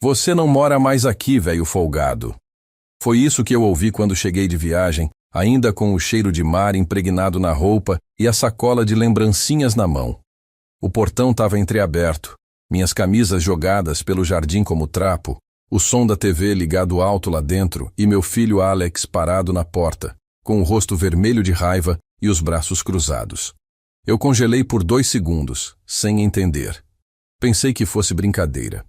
Você não mora mais aqui, velho folgado. Foi isso que eu ouvi quando cheguei de viagem, ainda com o cheiro de mar impregnado na roupa e a sacola de lembrancinhas na mão. O portão estava entreaberto, minhas camisas jogadas pelo jardim como trapo, o som da TV ligado alto lá dentro e meu filho Alex parado na porta, com o rosto vermelho de raiva e os braços cruzados. Eu congelei por 2 segundos, sem entender. Pensei que fosse brincadeira.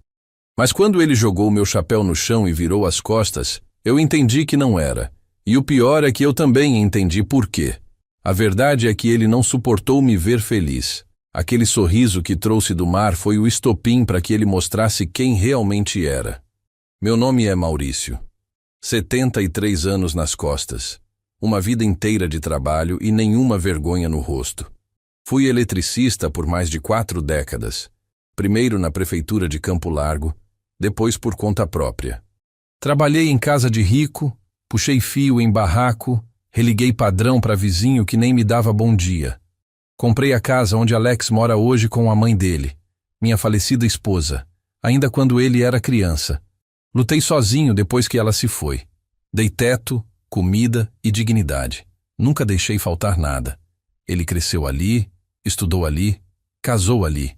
Mas quando ele jogou meu chapéu no chão e virou as costas, eu entendi que não era. E o pior é que eu também entendi por quê. A verdade é que ele não suportou me ver feliz. Aquele sorriso que trouxe do mar foi o estopim para que ele mostrasse quem realmente era. Meu nome é Maurício. 73 anos nas costas. Uma vida inteira de trabalho e nenhuma vergonha no rosto. Fui eletricista por mais de 4 décadas. Primeiro na prefeitura de Campo Largo, depois por conta própria. Trabalhei em casa de rico, puxei fio em barraco, religuei padrão para vizinho que nem me dava bom dia. Comprei a casa onde Alex mora hoje com a mãe dele, minha falecida esposa, ainda quando ele era criança. Lutei sozinho depois que ela se foi. Dei teto, comida e dignidade. Nunca deixei faltar nada. Ele cresceu ali, estudou ali, casou ali.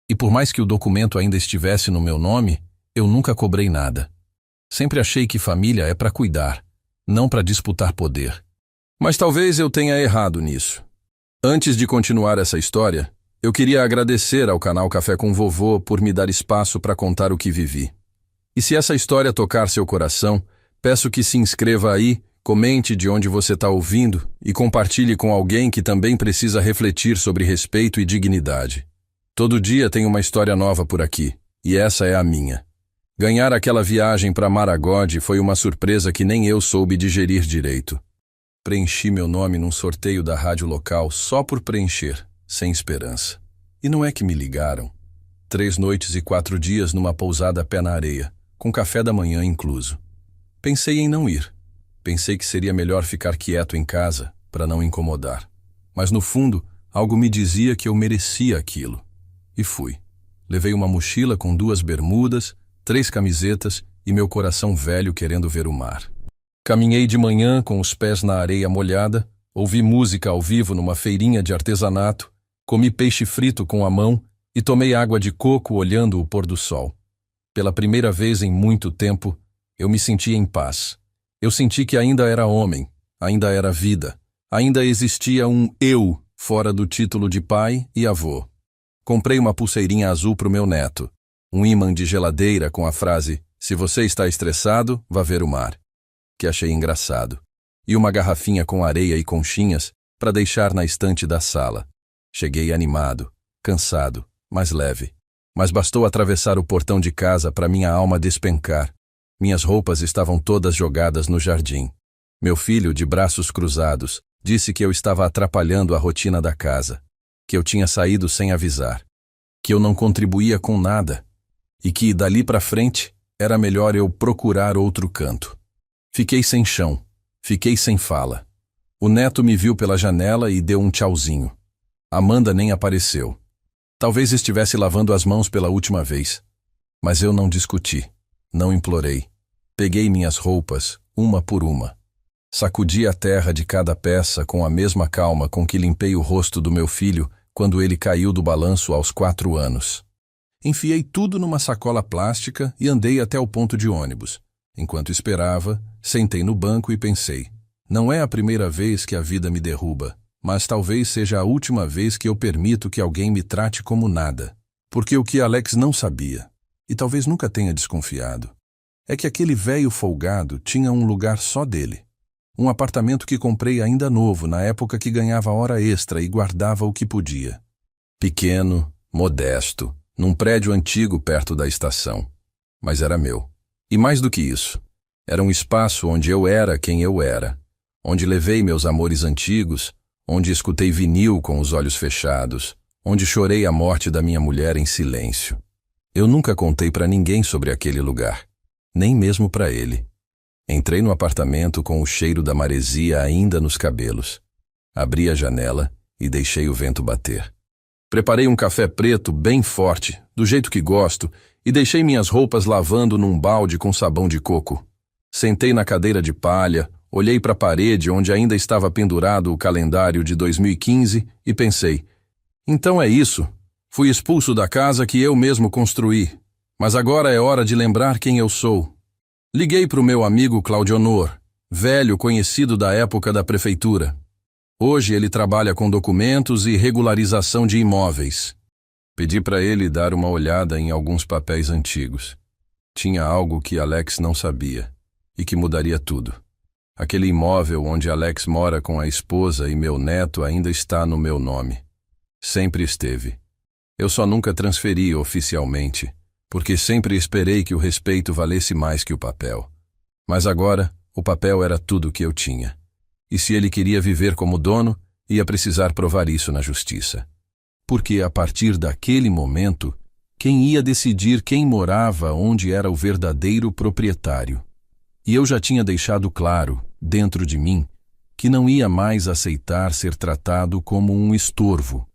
E por mais que o documento ainda estivesse no meu nome, eu nunca cobrei nada. Sempre achei que família é para cuidar, não para disputar poder. Mas talvez eu tenha errado nisso. Antes de continuar essa história, eu queria agradecer ao canal Café com Vovô por me dar espaço para contar o que vivi. E se essa história tocar seu coração, peço que se inscreva aí, comente de onde você está ouvindo e compartilhe com alguém que também precisa refletir sobre respeito e dignidade. Todo dia tem uma história nova por aqui, e essa é a minha. Ganhar aquela viagem para Maragode foi uma surpresa que nem eu soube digerir direito. Preenchi meu nome num sorteio da rádio local só por preencher, sem esperança. E não é que me ligaram. 3 noites e 4 dias numa pousada pé na areia, com café da manhã incluso. Pensei em não ir. Pensei que seria melhor ficar quieto em casa, para não incomodar. Mas no fundo, algo me dizia que eu merecia aquilo. E fui. Levei uma mochila com 2 bermudas, 3 camisetas e meu coração velho querendo ver o mar. Caminhei de manhã com os pés na areia molhada, ouvi música ao vivo numa feirinha de artesanato, comi peixe frito com a mão e tomei água de coco olhando o pôr do sol. Pela primeira vez em muito tempo, eu me senti em paz. Eu senti que ainda era homem, ainda era vida, ainda existia um eu fora do título de pai e avô. Comprei uma pulseirinha azul para o meu neto, um ímã de geladeira com a frase "Se você está estressado, vá ver o mar", que achei engraçado, e uma garrafinha com areia e conchinhas para deixar na estante da sala. Cheguei animado, cansado, mas leve. Mas bastou atravessar o portão de casa para minha alma despencar. Minhas roupas estavam todas jogadas no jardim. Meu filho, de braços cruzados, disse que eu estava atrapalhando a rotina da casa, que eu tinha saído sem avisar, que eu não contribuía com nada e que, dali para frente, era melhor eu procurar outro canto. Fiquei sem chão, fiquei sem fala. O neto me viu pela janela e deu um tchauzinho. Amanda nem apareceu. Talvez estivesse lavando as mãos pela última vez. Mas eu não discuti, não implorei. Peguei minhas roupas, uma por uma. Sacudi a terra de cada peça com a mesma calma com que limpei o rosto do meu filho quando ele caiu do balanço aos 4 anos. Enfiei tudo numa sacola plástica e andei até o ponto de ônibus. Enquanto esperava, sentei no banco e pensei, não é a primeira vez que a vida me derruba, mas talvez seja a última vez que eu permito que alguém me trate como nada. Porque o que Alex não sabia, e talvez nunca tenha desconfiado, é que aquele velho folgado tinha um lugar só dele. Um apartamento que comprei ainda novo, na época que ganhava hora extra e guardava o que podia. Pequeno, modesto, num prédio antigo perto da estação. Mas era meu. E mais do que isso, era um espaço onde eu era quem eu era, onde levei meus amores antigos, onde escutei vinil com os olhos fechados, onde chorei a morte da minha mulher em silêncio. Eu nunca contei para ninguém sobre aquele lugar, nem mesmo para ele. Entrei no apartamento com o cheiro da maresia ainda nos cabelos. Abri a janela e deixei o vento bater. Preparei um café preto bem forte, do jeito que gosto, e deixei minhas roupas lavando num balde com sabão de coco. Sentei na cadeira de palha, olhei para a parede onde ainda estava pendurado o calendário de 2015 e pensei: então é isso. Fui expulso da casa que eu mesmo construí, mas agora é hora de lembrar quem eu sou. Liguei para o meu amigo Claudionor, velho conhecido da época da prefeitura. Hoje ele trabalha com documentos e regularização de imóveis. Pedi para ele dar uma olhada em alguns papéis antigos. Tinha algo que Alex não sabia e que mudaria tudo. Aquele imóvel onde Alex mora com a esposa e meu neto ainda está no meu nome. Sempre esteve. Eu só nunca transferi oficialmente, porque sempre esperei que o respeito valesse mais que o papel. Mas agora, o papel era tudo o que eu tinha. E se ele queria viver como dono, ia precisar provar isso na justiça. Porque a partir daquele momento, quem ia decidir quem morava onde era o verdadeiro proprietário? E eu já tinha deixado claro, dentro de mim, que não ia mais aceitar ser tratado como um estorvo.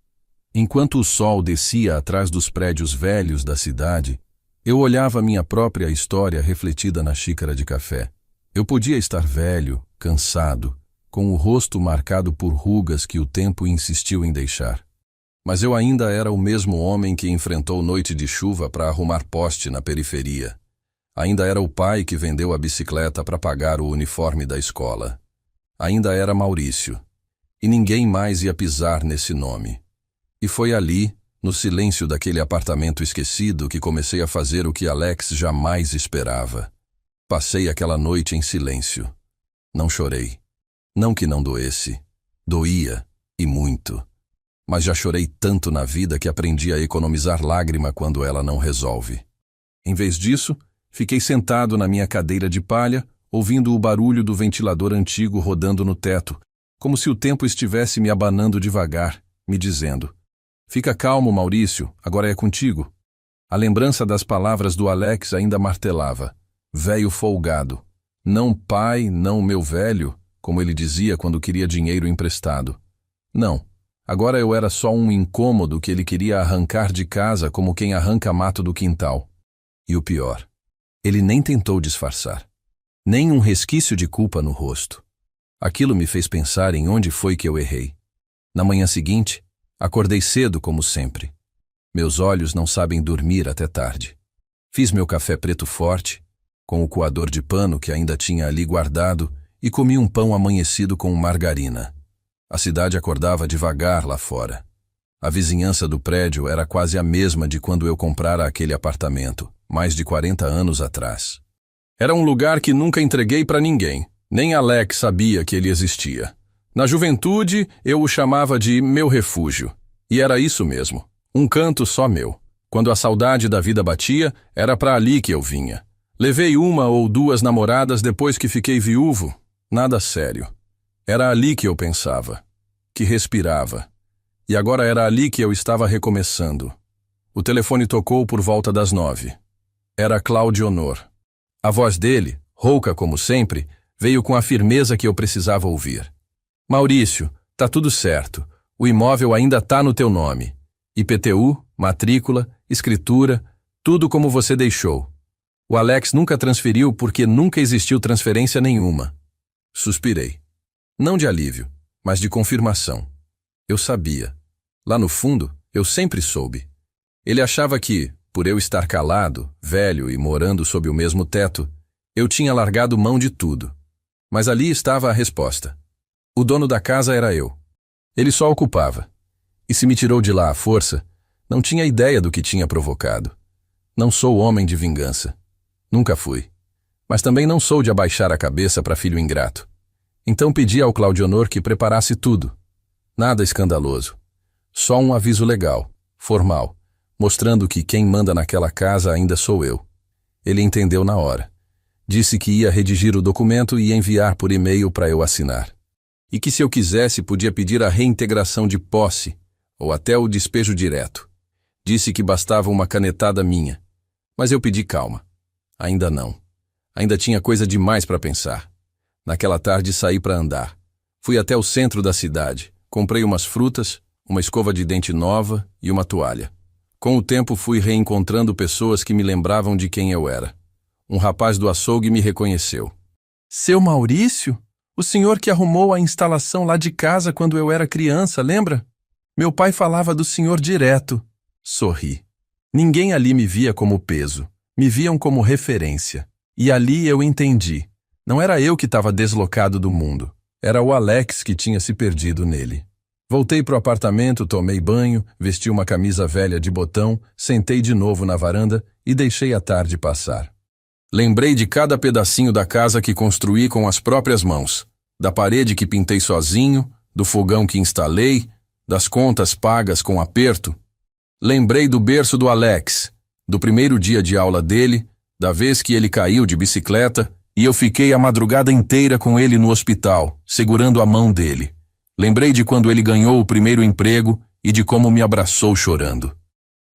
Enquanto o sol descia atrás dos prédios velhos da cidade, eu olhava minha própria história refletida na xícara de café. Eu podia estar velho, cansado, com o rosto marcado por rugas que o tempo insistiu em deixar. Mas eu ainda era o mesmo homem que enfrentou noite de chuva para arrumar poste na periferia. Ainda era o pai que vendeu a bicicleta para pagar o uniforme da escola. Ainda era Maurício. E ninguém mais ia pisar nesse nome. E foi ali, no silêncio daquele apartamento esquecido, que comecei a fazer o que Alex jamais esperava. Passei aquela noite em silêncio. Não chorei. Não que não doesse. Doía, e muito. Mas já chorei tanto na vida que aprendi a economizar lágrima quando ela não resolve. Em vez disso, fiquei sentado na minha cadeira de palha, ouvindo o barulho do ventilador antigo rodando no teto, como se o tempo estivesse me abanando devagar, me dizendo: fica calmo, Maurício, agora é contigo. A lembrança das palavras do Alex ainda martelava: velho folgado. Não pai, não meu velho, como ele dizia quando queria dinheiro emprestado. Não, agora eu era só um incômodo que ele queria arrancar de casa como quem arranca mato do quintal. E o pior, ele nem tentou disfarçar. Nem um resquício de culpa no rosto. Aquilo me fez pensar em onde foi que eu errei. Na manhã seguinte, acordei cedo como sempre. Meus olhos não sabem dormir até tarde. Fiz meu café preto forte, com o coador de pano que ainda tinha ali guardado, e comi um pão amanhecido com margarina. A cidade acordava devagar lá fora. A vizinhança do prédio era quase a mesma de quando eu comprara aquele apartamento, mais de 40 anos atrás. Era um lugar que nunca entreguei para ninguém, nem Alex sabia que ele existia. Na juventude, eu o chamava de meu refúgio. E era isso mesmo, um canto só meu. Quando a saudade da vida batia, era para ali que eu vinha. Levei uma ou duas namoradas depois que fiquei viúvo. Nada sério. Era ali que eu pensava, que respirava. E agora era ali que eu estava recomeçando. O telefone tocou por volta das 9. Era Claudionor. A voz dele, rouca como sempre, veio com a firmeza que eu precisava ouvir. Maurício, tá tudo certo. O imóvel ainda tá no teu nome. IPTU, matrícula, escritura, tudo como você deixou. O Alex nunca transferiu porque nunca existiu transferência nenhuma. Suspirei. Não de alívio, mas de confirmação. Eu sabia. Lá no fundo, eu sempre soube. Ele achava que, por eu estar calado, velho e morando sob o mesmo teto, eu tinha largado mão de tudo. Mas ali estava a resposta. O dono da casa era eu. Ele só ocupava. E se me tirou de lá à força, não tinha ideia do que tinha provocado. Não sou homem de vingança. Nunca fui. Mas também não sou de abaixar a cabeça para filho ingrato. Então pedi ao Claudionor que preparasse tudo. Nada escandaloso. Só um aviso legal, formal, mostrando que quem manda naquela casa ainda sou eu. Ele entendeu na hora. Disse que ia redigir o documento e enviar por e-mail para eu assinar. E que se eu quisesse podia pedir a reintegração de posse, ou até o despejo direto. Disse que bastava uma canetada minha. Mas eu pedi calma. Ainda não. Ainda tinha coisa demais para pensar. Naquela tarde saí para andar. Fui até o centro da cidade. Comprei umas frutas, uma escova de dente nova e uma toalha. Com o tempo fui reencontrando pessoas que me lembravam de quem eu era. Um rapaz do açougue me reconheceu. Seu Maurício? O senhor que arrumou a instalação lá de casa quando eu era criança, lembra? Meu pai falava do senhor direto. Sorri. Ninguém ali me via como peso. Me viam como referência. E ali eu entendi. Não era eu que estava deslocado do mundo. Era o Alex que tinha se perdido nele. Voltei pro apartamento, tomei banho, vesti uma camisa velha de botão, sentei de novo na varanda e deixei a tarde passar. Lembrei de cada pedacinho da casa que construí com as próprias mãos, da parede que pintei sozinho, do fogão que instalei, das contas pagas com aperto. Lembrei do berço do Alex, do primeiro dia de aula dele, da vez que ele caiu de bicicleta e eu fiquei a madrugada inteira com ele no hospital, segurando a mão dele. Lembrei de quando ele ganhou o primeiro emprego e de como me abraçou chorando.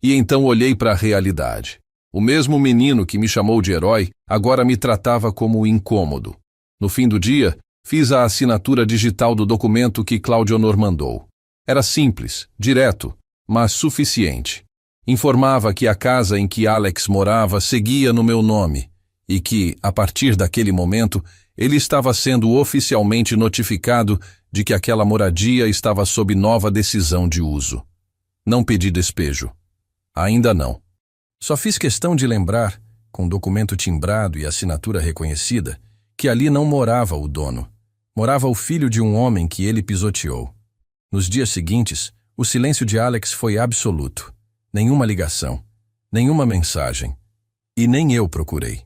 E então olhei para a realidade. O mesmo menino que me chamou de herói agora me tratava como incômodo. No fim do dia, fiz a assinatura digital do documento que Claudionor mandou. Era simples, direto, mas suficiente. Informava que a casa em que Alex morava seguia no meu nome e que, a partir daquele momento, ele estava sendo oficialmente notificado de que aquela moradia estava sob nova decisão de uso. Não pedi despejo. Ainda não. Só fiz questão de lembrar, com documento timbrado e assinatura reconhecida, que ali não morava o dono. Morava o filho de um homem que ele pisoteou. Nos dias seguintes, o silêncio de Alex foi absoluto. Nenhuma ligação, nenhuma mensagem. E nem eu procurei.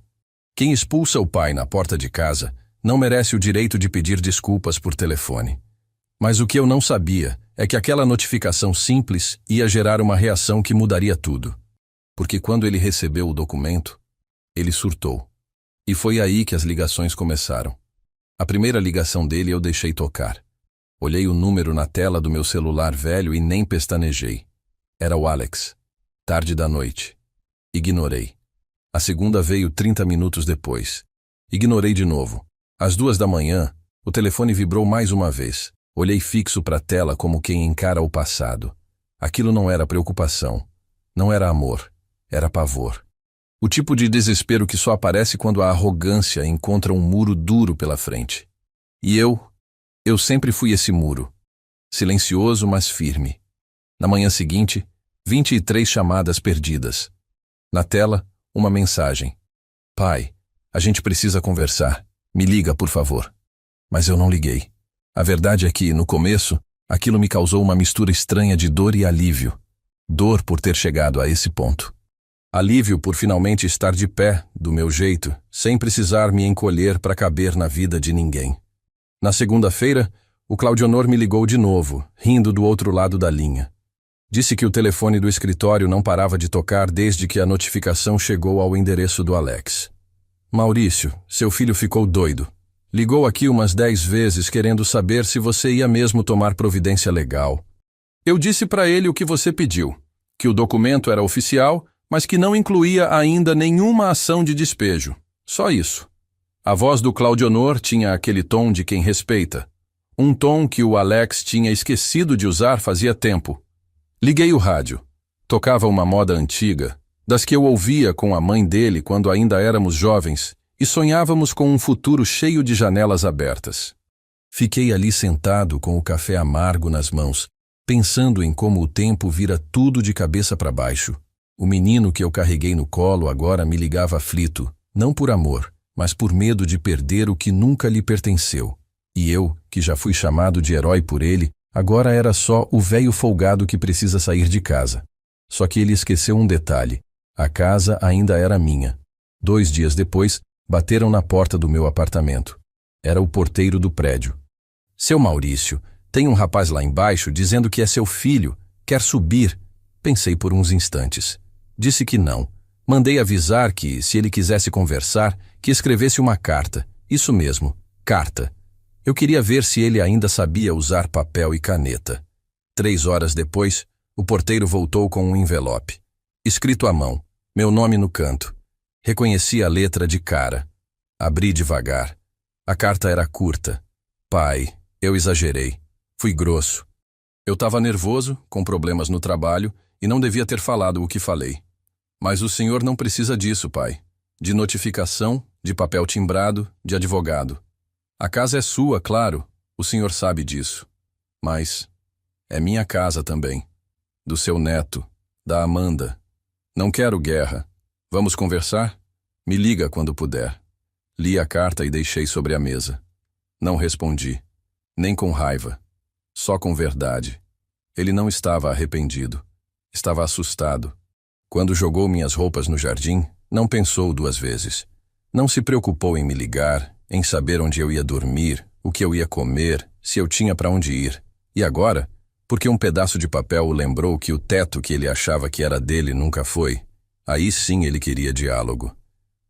Quem expulsa o pai na porta de casa não merece o direito de pedir desculpas por telefone. Mas o que eu não sabia é que aquela notificação simples ia gerar uma reação que mudaria tudo. Porque quando ele recebeu o documento, ele surtou. E foi aí que as ligações começaram. A primeira ligação dele eu deixei tocar. Olhei o número na tela do meu celular velho e nem pestanejei. Era o Alex. Tarde da noite. Ignorei. A segunda veio 30 minutos depois. Ignorei de novo. Às 2 da manhã, o telefone vibrou mais uma vez. Olhei fixo para a tela como quem encara o passado. Aquilo não era preocupação. Não era amor. Era pavor. O tipo de desespero que só aparece quando a arrogância encontra um muro duro pela frente. E eu sempre fui esse muro. Silencioso, mas firme. Na manhã seguinte, 23 chamadas perdidas. Na tela, uma mensagem. Pai, a gente precisa conversar. Me liga, por favor. Mas eu não liguei. A verdade é que, no começo, aquilo me causou uma mistura estranha de dor e alívio. Dor por ter chegado a esse ponto. Alívio por finalmente estar de pé, do meu jeito, sem precisar me encolher para caber na vida de ninguém. Na segunda-feira, o Claudionor me ligou de novo, rindo do outro lado da linha. Disse que o telefone do escritório não parava de tocar desde que a notificação chegou ao endereço do Alex. Maurício, seu filho ficou doido. Ligou aqui umas 10 vezes querendo saber se você ia mesmo tomar providência legal. Eu disse para ele o que você pediu, que o documento era oficial, mas que não incluía ainda nenhuma ação de despejo. Só isso. A voz do Claudionor tinha aquele tom de quem respeita. Um tom que o Alex tinha esquecido de usar fazia tempo. Liguei o rádio. Tocava uma moda antiga, das que eu ouvia com a mãe dele quando ainda éramos jovens e sonhávamos com um futuro cheio de janelas abertas. Fiquei ali sentado com o café amargo nas mãos, pensando em como o tempo vira tudo de cabeça para baixo. O menino que eu carreguei no colo agora me ligava aflito, não por amor, mas por medo de perder o que nunca lhe pertenceu. E eu, que já fui chamado de herói por ele, agora era só o velho folgado que precisa sair de casa. Só que ele esqueceu um detalhe. A casa ainda era minha. 2 dias depois, bateram na porta do meu apartamento. Era o porteiro do prédio. Seu Maurício, tem um rapaz lá embaixo dizendo que é seu filho, quer subir. Pensei por uns instantes. Disse que não. Mandei avisar que, se ele quisesse conversar, que escrevesse uma carta. Isso mesmo, carta. Eu queria ver se ele ainda sabia usar papel e caneta. 3 horas depois, o porteiro voltou com um envelope. Escrito à mão, meu nome no canto. Reconheci a letra de cara. Abri devagar. A carta era curta. Pai, eu exagerei. Fui grosso. Eu estava nervoso, com problemas no trabalho, e não devia ter falado o que falei. Mas o senhor não precisa disso, pai. De notificação, de papel timbrado, de advogado. A casa é sua, claro, o senhor sabe disso. Mas é minha casa também. Do seu neto, da Amanda. Não quero guerra. Vamos conversar? Me liga quando puder. Li a carta e deixei sobre a mesa. Não respondi, nem com raiva, só com verdade. Ele não estava arrependido. Estava assustado. Quando jogou minhas roupas no jardim, não pensou 2 vezes. Não se preocupou em me ligar, em saber onde eu ia dormir, o que eu ia comer, se eu tinha para onde ir. E agora, porque um pedaço de papel o lembrou que o teto que ele achava que era dele nunca foi, aí sim ele queria diálogo.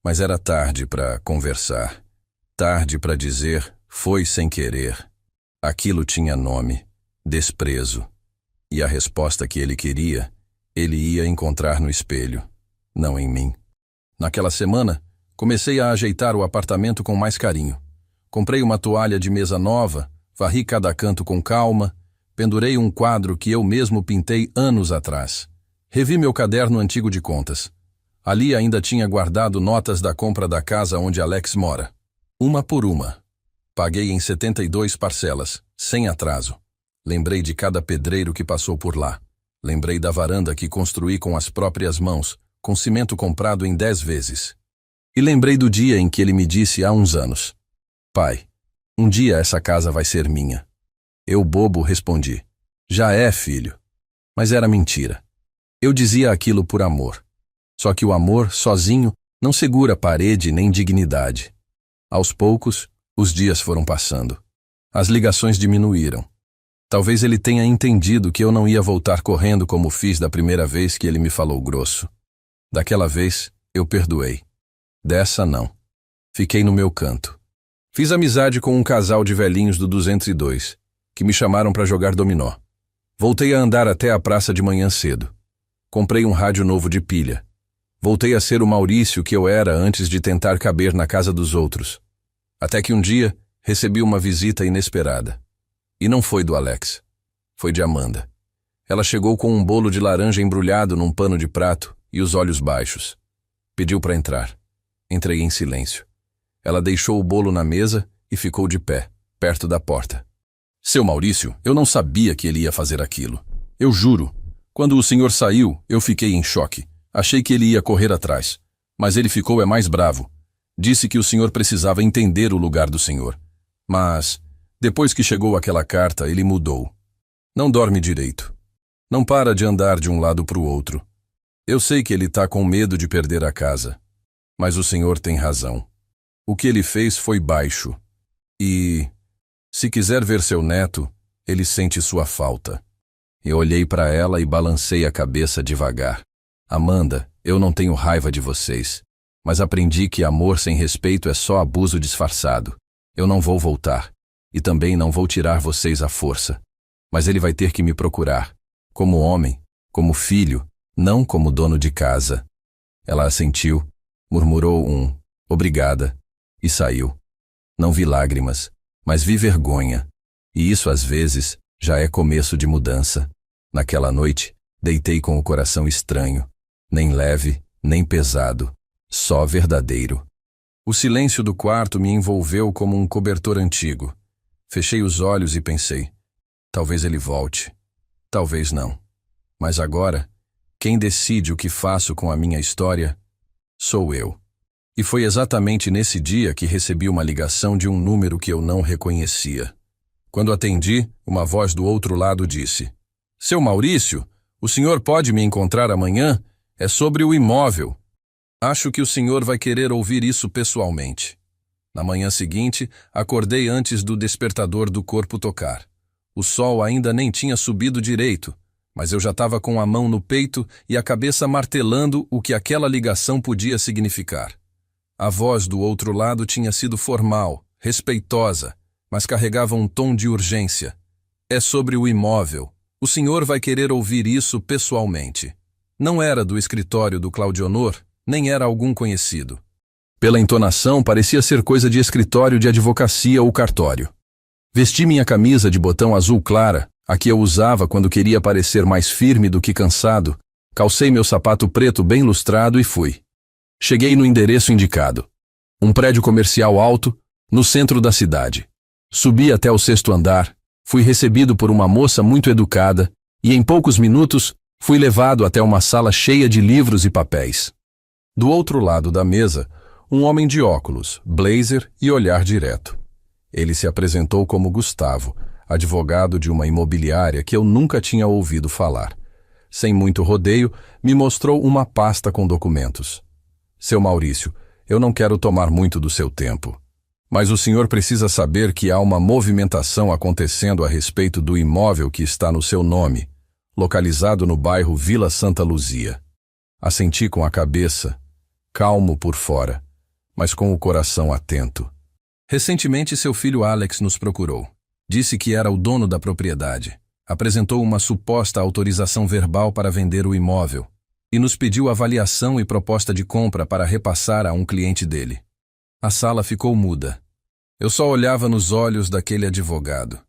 Mas era tarde para conversar. Tarde para dizer, foi sem querer. Aquilo tinha nome, desprezo. E a resposta que ele queria, ele ia encontrar no espelho, não em mim. Naquela semana, comecei a ajeitar o apartamento com mais carinho. Comprei uma toalha de mesa nova, varri cada canto com calma, pendurei um quadro que eu mesmo pintei anos atrás. Revi meu caderno antigo de contas. Ali ainda tinha guardado notas da compra da casa onde Alex mora. Uma por uma. Paguei em 72 parcelas, sem atraso. Lembrei de cada pedreiro que passou por lá. Lembrei da varanda que construí com as próprias mãos, com cimento comprado em 10 vezes. E lembrei do dia em que ele me disse há uns anos: pai, um dia essa casa vai ser minha. Eu, bobo, respondi: já é, filho. Mas era mentira. Eu dizia aquilo por amor. Só que o amor, sozinho, não segura parede nem dignidade. Aos poucos, os dias foram passando. As ligações diminuíram. Talvez ele tenha entendido que eu não ia voltar correndo como fiz da primeira vez que ele me falou grosso. Daquela vez, eu perdoei. Dessa, não. Fiquei no meu canto. Fiz amizade com um casal de velhinhos do 202, que me chamaram para jogar dominó. Voltei a andar até a praça de manhã cedo. Comprei um rádio novo de pilha. Voltei a ser o Maurício que eu era antes de tentar caber na casa dos outros. Até que um dia, recebi uma visita inesperada. E não foi do Alex. Foi de Amanda. Ela chegou com um bolo de laranja embrulhado num pano de prato e os olhos baixos. Pediu para entrar. Entrei em silêncio. Ela deixou o bolo na mesa e ficou de pé, perto da porta. Seu Maurício, eu não sabia que ele ia fazer aquilo. Eu juro. Quando o senhor saiu, eu fiquei em choque. Achei que ele ia correr atrás. Mas ele ficou mais bravo. Disse que o senhor precisava entender o lugar do senhor. Mas, depois que chegou aquela carta, ele mudou. Não dorme direito. Não para de andar de um lado para o outro. Eu sei que ele está com medo de perder a casa. Mas o senhor tem razão. O que ele fez foi baixo. E, se quiser ver seu neto, ele sente sua falta. Eu olhei para ela e balancei a cabeça devagar. Amanda, eu não tenho raiva de vocês. Mas aprendi que amor sem respeito é só abuso disfarçado. Eu não vou voltar. E também não vou tirar vocês à força. Mas ele vai ter que me procurar. Como homem, como filho, não como dono de casa. Ela assentiu, murmurou um obrigada e saiu. Não vi lágrimas, mas vi vergonha. E isso às vezes já é começo de mudança. Naquela noite, deitei com o coração estranho. Nem leve, nem pesado. Só verdadeiro. O silêncio do quarto me envolveu como um cobertor antigo. Fechei os olhos e pensei, talvez ele volte, talvez não. Mas agora, quem decide o que faço com a minha história sou eu. E foi exatamente nesse dia que recebi uma ligação de um número que eu não reconhecia. Quando atendi, uma voz do outro lado disse: Seu Maurício, o senhor pode me encontrar amanhã? É sobre o imóvel. Acho que o senhor vai querer ouvir isso pessoalmente. Na manhã seguinte, acordei antes do despertador do corpo tocar. O sol ainda nem tinha subido direito, mas eu já estava com a mão no peito e a cabeça martelando o que aquela ligação podia significar. A voz do outro lado tinha sido formal, respeitosa, mas carregava um tom de urgência. É sobre o imóvel. O senhor vai querer ouvir isso pessoalmente. Não era do escritório do Claudionor, nem era algum conhecido. Pela entonação, parecia ser coisa de escritório de advocacia ou cartório. Vesti minha camisa de botão azul clara, a que eu usava quando queria parecer mais firme do que cansado, calcei meu sapato preto bem lustrado e fui. Cheguei no endereço indicado. Um prédio comercial alto, no centro da cidade. Subi até o 6º andar, fui recebido por uma moça muito educada e em poucos minutos fui levado até uma sala cheia de livros e papéis. Do outro lado da mesa, um homem de óculos, blazer e olhar direto. Ele se apresentou como Gustavo, advogado de uma imobiliária que eu nunca tinha ouvido falar. Sem muito rodeio, me mostrou uma pasta com documentos. Seu Maurício, eu não quero tomar muito do seu tempo, mas o senhor precisa saber que há uma movimentação acontecendo a respeito do imóvel que está no seu nome, localizado no bairro Vila Santa Luzia. Assenti com a cabeça, calmo por fora, mas com o coração atento. Recentemente seu filho Alex nos procurou. Disse que era o dono da propriedade. Apresentou uma suposta autorização verbal para vender o imóvel e nos pediu avaliação e proposta de compra para repassar a um cliente dele. A sala ficou muda. Eu só olhava nos olhos daquele advogado.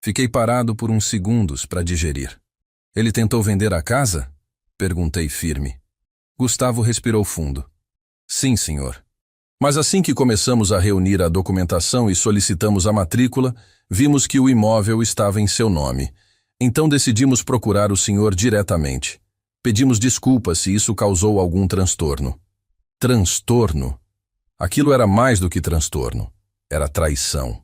Fiquei parado por uns segundos para digerir. Ele tentou vender a casa? Perguntei firme. Gustavo respirou fundo. Sim, senhor. Mas assim que começamos a reunir a documentação e solicitamos a matrícula, vimos que o imóvel estava em seu nome. Então decidimos procurar o senhor diretamente. Pedimos desculpas se isso causou algum transtorno. Transtorno? Aquilo era mais do que transtorno. Era traição.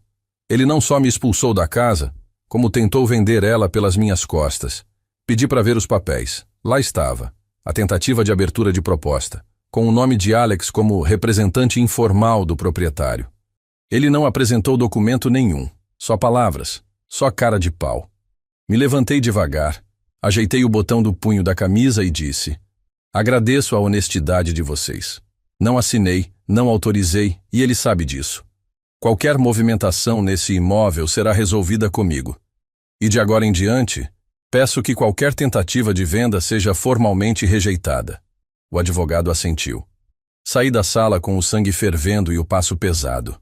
Ele não só me expulsou da casa, como tentou vender ela pelas minhas costas. Pedi para ver os papéis. Lá estava, a tentativa de abertura de proposta, com o nome de Alex como representante informal do proprietário. Ele não apresentou documento nenhum, só palavras, só cara de pau. Me levantei devagar, ajeitei o botão do punho da camisa e disse: agradeço a honestidade de vocês. Não assinei, não autorizei e ele sabe disso. Qualquer movimentação nesse imóvel será resolvida comigo. E de agora em diante, peço que qualquer tentativa de venda seja formalmente rejeitada. O advogado assentiu. Saí da sala com o sangue fervendo e o passo pesado.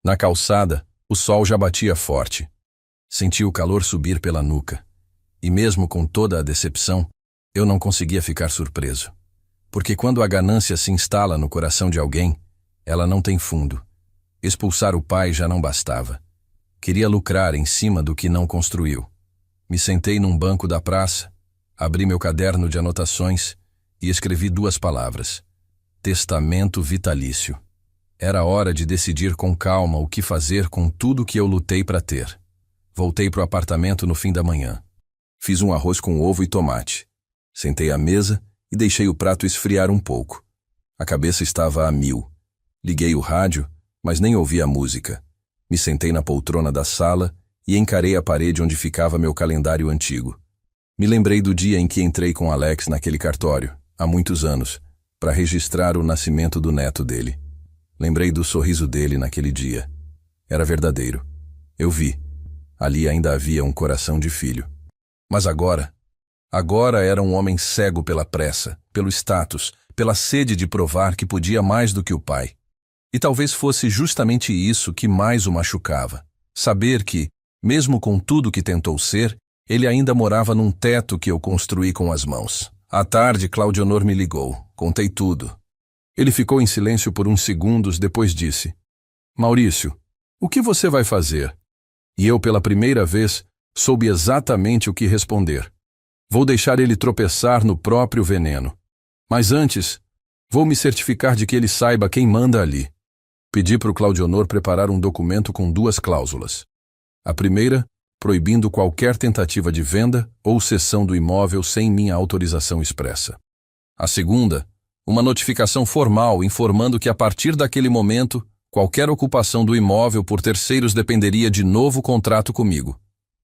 Na calçada, o sol já batia forte. Senti o calor subir pela nuca. E mesmo com toda a decepção, eu não conseguia ficar surpreso. Porque quando a ganância se instala no coração de alguém, ela não tem fundo. Expulsar o pai já não bastava. Queria lucrar em cima do que não construiu. Me sentei num banco da praça, abri meu caderno de anotações e escrevi 2 palavras: testamento vitalício. Era hora de decidir com calma o que fazer com tudo que eu lutei para ter. Voltei para o apartamento no fim da manhã. Fiz um arroz com ovo e tomate. Sentei à mesa e deixei o prato esfriar um pouco. A cabeça estava a mil. Liguei o rádio, mas nem ouvi a música. Me sentei na poltrona da sala e encarei a parede onde ficava meu calendário antigo. Me lembrei do dia em que entrei com Alex naquele cartório, há muitos anos, para registrar o nascimento do neto dele. Lembrei do sorriso dele naquele dia. Era verdadeiro. Eu vi. Ali ainda havia um coração de filho. Mas agora era um homem cego pela pressa, pelo status, pela sede de provar que podia mais do que o pai. E talvez fosse justamente isso que mais o machucava. Saber que, mesmo com tudo que tentou ser, ele ainda morava num teto que eu construí com as mãos. À tarde, Claudionor me ligou. Contei tudo. Ele ficou em silêncio por uns segundos, depois disse: Maurício, o que você vai fazer? E eu, pela primeira vez, soube exatamente o que responder. Vou deixar ele tropeçar no próprio veneno. Mas antes, vou me certificar de que ele saiba quem manda ali. Pedi para o Claudionor preparar um documento com 2 cláusulas. A primeira, proibindo qualquer tentativa de venda ou cessão do imóvel sem minha autorização expressa. A segunda, uma notificação formal informando que a partir daquele momento, qualquer ocupação do imóvel por terceiros dependeria de novo contrato comigo.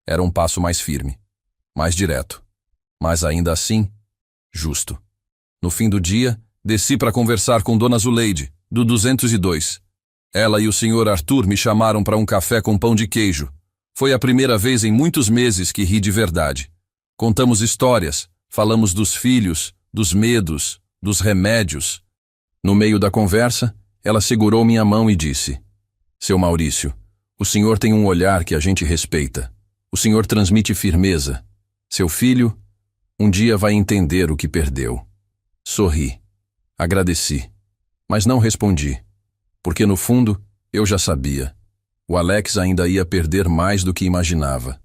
Era um passo mais firme, mais direto, mas ainda assim, justo. No fim do dia, desci para conversar com Dona Zuleide, do 202. Ela e o Sr. Arthur me chamaram para um café com pão de queijo. Foi a primeira vez em muitos meses que ri de verdade. Contamos histórias, falamos dos filhos, dos medos, dos remédios. No meio da conversa, ela segurou minha mão e disse: Seu Maurício, o senhor tem um olhar que a gente respeita. O senhor transmite firmeza. Seu filho, um dia vai entender o que perdeu. Sorri. Agradeci. Mas não respondi. Porque no fundo, eu já sabia. O Alex ainda ia perder mais do que imaginava.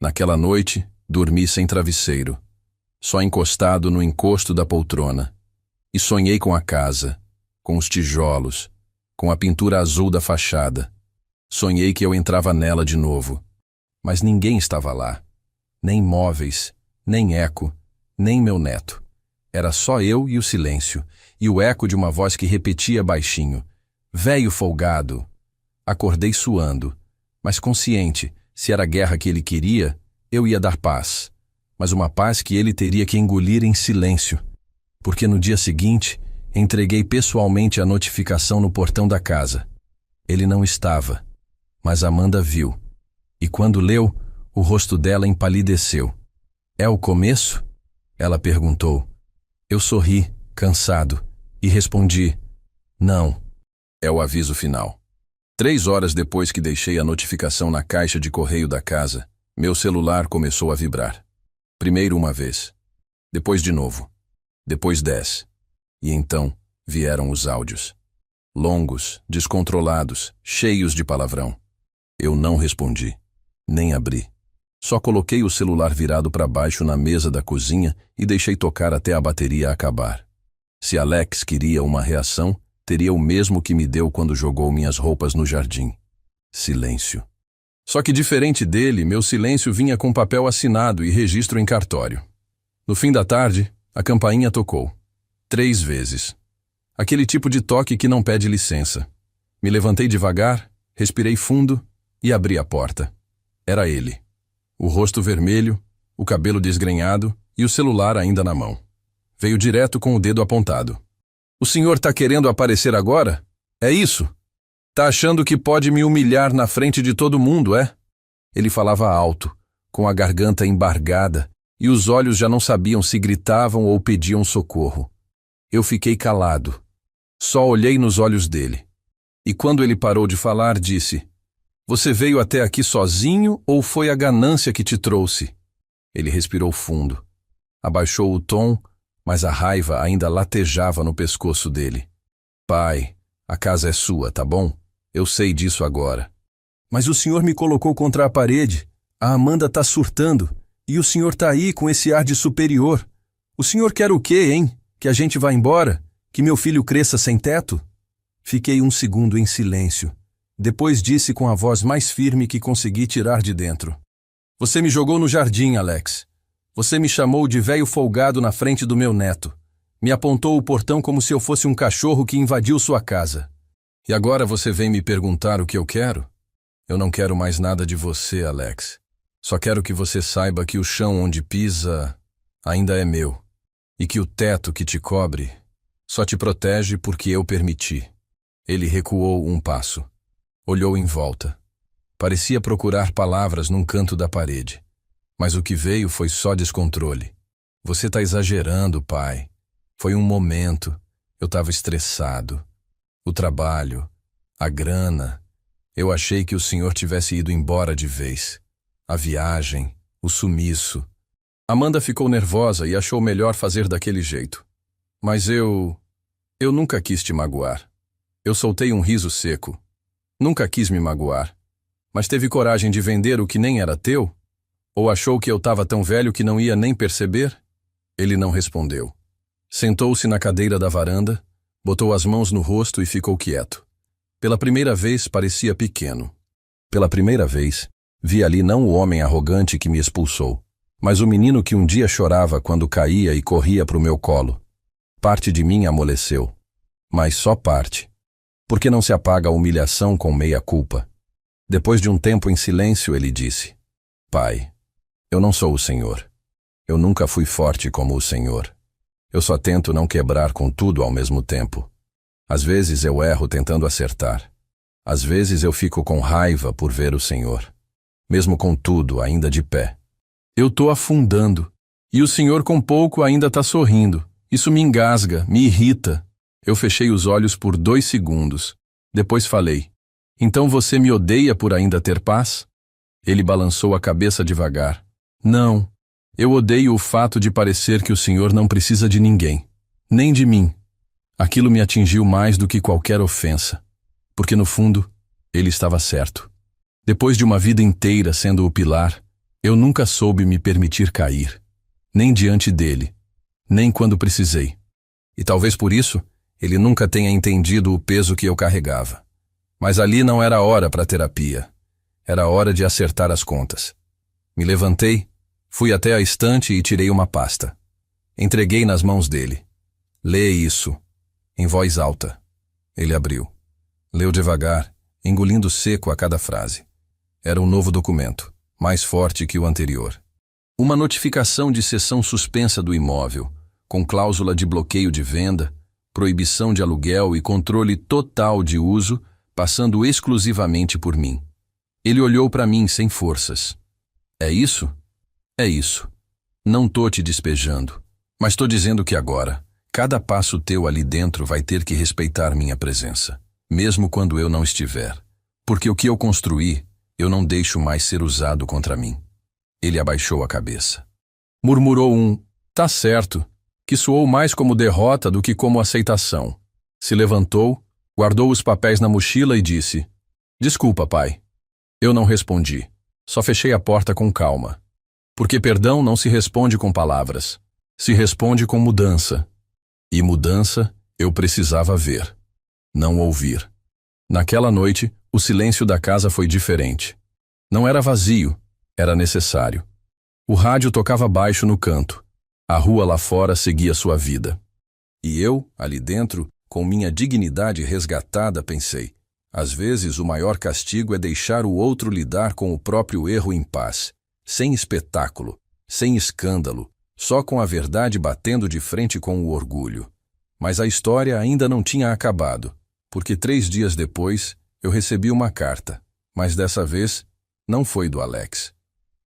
Naquela noite, dormi sem travesseiro. Só encostado no encosto da poltrona. E sonhei com a casa, com os tijolos, com a pintura azul da fachada. Sonhei que eu entrava nela de novo. Mas ninguém estava lá. Nem móveis, nem eco, nem meu neto. Era só eu e o silêncio, e o eco de uma voz que repetia baixinho: "Véio folgado." Acordei suando, mas consciente, se era a guerra que ele queria, eu ia dar paz. Mas uma paz que ele teria que engolir em silêncio. Porque no dia seguinte, entreguei pessoalmente a notificação no portão da casa. Ele não estava, mas Amanda viu. E quando leu, o rosto dela empalideceu. "É o começo?" Ela perguntou. Eu sorri, cansado, e respondi: "Não." É o aviso final. 3 horas depois que deixei a notificação na caixa de correio da casa, meu celular começou a vibrar. Primeiro uma vez, depois de novo, depois 10. E então vieram os áudios. Longos, descontrolados, cheios de palavrão. Eu não respondi, nem abri. Só coloquei o celular virado para baixo na mesa da cozinha e deixei tocar até a bateria acabar. Se Alex queria uma reação, teria o mesmo que me deu quando jogou minhas roupas no jardim. Silêncio. Só que diferente dele, meu silêncio vinha com papel assinado e registro em cartório. No fim da tarde, a campainha tocou. 3 vezes. Aquele tipo de toque que não pede licença. Me levantei devagar, respirei fundo e abri a porta. Era ele. O rosto vermelho, o cabelo desgrenhado e o celular ainda na mão. Veio direto com o dedo apontado. "O senhor tá querendo aparecer agora? É isso? Tá achando que pode me humilhar na frente de todo mundo, é?" Ele falava alto, com a garganta embargada, e os olhos já não sabiam se gritavam ou pediam socorro. Eu fiquei calado. Só olhei nos olhos dele. E quando ele parou de falar, disse: "Você veio até aqui sozinho ou foi a ganância que te trouxe?" Ele respirou fundo. Abaixou o tom, mas a raiva ainda latejava no pescoço dele. "Pai, a casa é sua, tá bom? Eu sei disso agora." "Mas o senhor me colocou contra a parede. A Amanda tá surtando. E o senhor tá aí com esse ar de superior. O senhor quer o quê, hein? Que a gente vá embora? Que meu filho cresça sem teto?" Fiquei 1 segundo em silêncio. Depois disse com a voz mais firme que consegui tirar de dentro: "Você me jogou no jardim, Alex. Você me chamou de véio folgado na frente do meu neto. Me apontou o portão como se eu fosse um cachorro que invadiu sua casa. E agora você vem me perguntar o que eu quero? Eu não quero mais nada de você, Alex. Só quero que você saiba que o chão onde pisa ainda é meu. E que o teto que te cobre só te protege porque eu permiti." Ele recuou 1 passo. Olhou em volta. Parecia procurar palavras num canto da parede. Mas o que veio foi só descontrole. "Você tá exagerando, pai. Foi um momento. Eu tava estressado. O trabalho, a grana. Eu achei que o senhor tivesse ido embora de vez. A viagem, o sumiço." Amanda ficou nervosa e achou melhor fazer daquele jeito. "Mas eu nunca quis te magoar." Eu soltei um riso seco. "Nunca quis me magoar. Mas teve coragem de vender o que nem era teu? Ou achou que eu estava tão velho que não ia nem perceber?" Ele não respondeu. Sentou-se na cadeira da varanda, botou as mãos no rosto e ficou quieto. Pela primeira vez parecia pequeno. Pela primeira vez, vi ali não o homem arrogante que me expulsou, mas o menino que um dia chorava quando caía e corria para o meu colo. Parte de mim amoleceu. Mas só parte. Porque não se apaga a humilhação com meia-culpa. Depois de um tempo em silêncio, ele disse: "Pai, eu não sou o Senhor. Eu nunca fui forte como o Senhor. Eu só tento não quebrar com tudo ao mesmo tempo. Às vezes eu erro tentando acertar. Às vezes eu fico com raiva por ver o Senhor. Mesmo com tudo ainda de pé. Eu tô afundando. E o Senhor com pouco ainda tá sorrindo. Isso me engasga, me irrita." Eu fechei os olhos por 2 segundos. Depois falei: "Então você me odeia por ainda ter paz?" Ele balançou a cabeça devagar. Não. Eu odeio o fato de parecer que o senhor não precisa de ninguém. Nem de mim. Aquilo me atingiu mais do que qualquer ofensa. Porque, no fundo, ele estava certo. Depois de uma vida inteira sendo o pilar, eu nunca soube me permitir cair. Nem diante dele. Nem quando precisei. E talvez por isso, ele nunca tenha entendido o peso que eu carregava. Mas ali não era hora para terapia. Era hora de acertar as contas. Me levantei, fui até a estante e tirei uma pasta. Entreguei nas mãos dele. Lê isso, em voz alta. Ele abriu. Leu devagar, engolindo seco a cada frase. Era um novo documento, mais forte que o anterior. Uma notificação de cessão suspensa do imóvel, com cláusula de bloqueio de venda, proibição de aluguel e controle total de uso, passando exclusivamente por mim. Ele olhou para mim sem forças. É isso? É isso. Não tô te despejando, mas tô dizendo que agora, cada passo teu ali dentro vai ter que respeitar minha presença, mesmo quando eu não estiver. Porque o que eu construí, eu não deixo mais ser usado contra mim. Ele abaixou a cabeça. Murmurou tá certo, que soou mais como derrota do que como aceitação. Se levantou, guardou os papéis na mochila e disse: Desculpa, pai. Eu não respondi. Só fechei a porta com calma. Porque perdão não se responde com palavras. Se responde com mudança. E mudança eu precisava ver. Não ouvir. Naquela noite, o silêncio da casa foi diferente. Não era vazio, era necessário. O rádio tocava baixo no canto. A rua lá fora seguia sua vida. E eu, ali dentro, com minha dignidade resgatada, pensei: às vezes o maior castigo é deixar o outro lidar com o próprio erro em paz, sem espetáculo, sem escândalo, só com a verdade batendo de frente com o orgulho. Mas a história ainda não tinha acabado, porque 3 dias depois eu recebi uma carta, mas dessa vez não foi do Alex.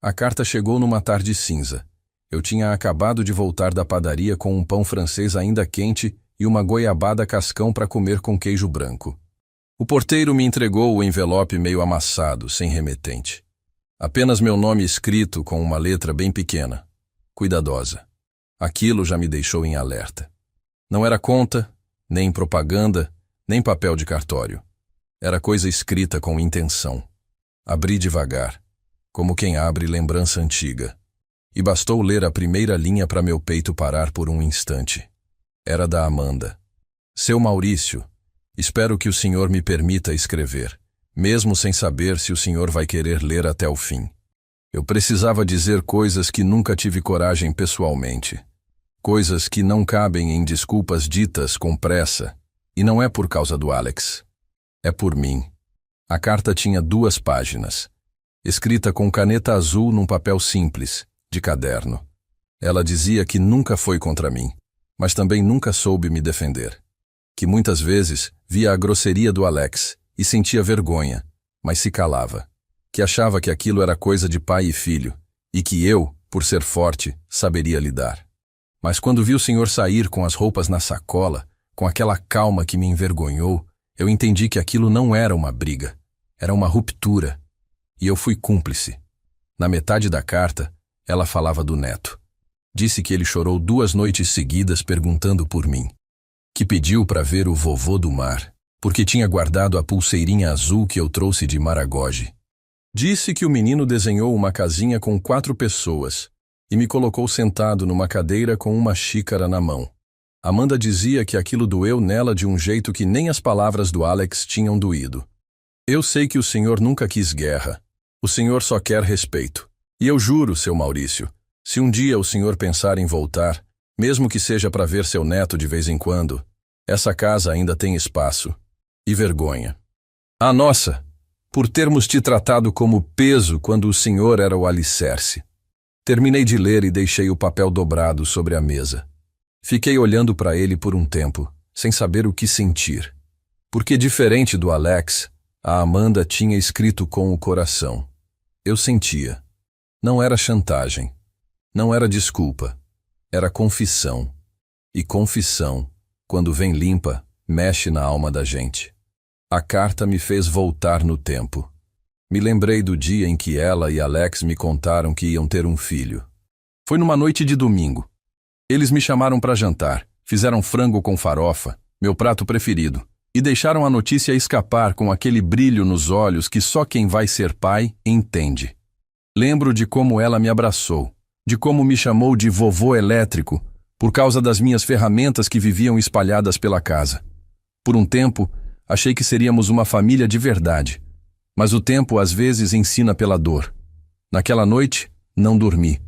A carta chegou numa tarde cinza. Eu tinha acabado de voltar da padaria com um pão francês ainda quente e uma goiabada cascão para comer com queijo branco. O porteiro me entregou o envelope meio amassado, sem remetente. Apenas meu nome escrito com uma letra bem pequena, cuidadosa. Aquilo já me deixou em alerta. Não era conta, nem propaganda, nem papel de cartório. Era coisa escrita com intenção. Abri devagar, como quem abre lembrança antiga. E bastou ler a primeira linha para meu peito parar por um instante. Era da Amanda. Seu Maurício, espero que o senhor me permita escrever, mesmo sem saber se o senhor vai querer ler até o fim. Eu precisava dizer coisas que nunca tive coragem pessoalmente. Coisas que não cabem em desculpas ditas com pressa. E não é por causa do Alex. É por mim. A carta tinha 2 páginas, escrita com caneta azul num papel simples, de caderno. Ela dizia que nunca foi contra mim, mas também nunca soube me defender. Que muitas vezes via a grosseria do Alex e sentia vergonha, mas se calava. Que achava que aquilo era coisa de pai e filho, e que eu, por ser forte, saberia lidar. Mas quando vi o senhor sair com as roupas na sacola, com aquela calma que me envergonhou, eu entendi que aquilo não era uma briga, era uma ruptura. E eu fui cúmplice. Na metade da carta, ela falava do neto. Disse que ele chorou 2 noites seguidas perguntando por mim. Que pediu para ver o vovô do mar, porque tinha guardado a pulseirinha azul que eu trouxe de Maragogi. Disse que o menino desenhou uma casinha com 4 pessoas e me colocou sentado numa cadeira com uma xícara na mão. Amanda dizia que aquilo doeu nela de um jeito que nem as palavras do Alex tinham doído. Eu sei que o senhor nunca quis guerra. O senhor só quer respeito. E eu juro, seu Maurício, se um dia o senhor pensar em voltar, mesmo que seja para ver seu neto de vez em quando, essa casa ainda tem espaço. E vergonha. Ah, nossa! Por termos te tratado como peso quando o senhor era o alicerce. Terminei de ler e deixei o papel dobrado sobre a mesa. Fiquei olhando para ele por um tempo, sem saber o que sentir. Porque, diferente do Alex, a Amanda tinha escrito com o coração. Eu sentia. Não era chantagem. Não era desculpa. Era confissão. E confissão, quando vem limpa, mexe na alma da gente. A carta me fez voltar no tempo. Me lembrei do dia em que ela e Alex me contaram que iam ter um filho. Foi numa noite de domingo. Eles me chamaram para jantar, fizeram frango com farofa, meu prato preferido, e deixaram a notícia escapar com aquele brilho nos olhos que só quem vai ser pai entende. Lembro de como ela me abraçou, de como me chamou de vovô elétrico, por causa das minhas ferramentas que viviam espalhadas pela casa. Por um tempo, achei que seríamos uma família de verdade, mas o tempo às vezes ensina pela dor. Naquela noite, não dormi.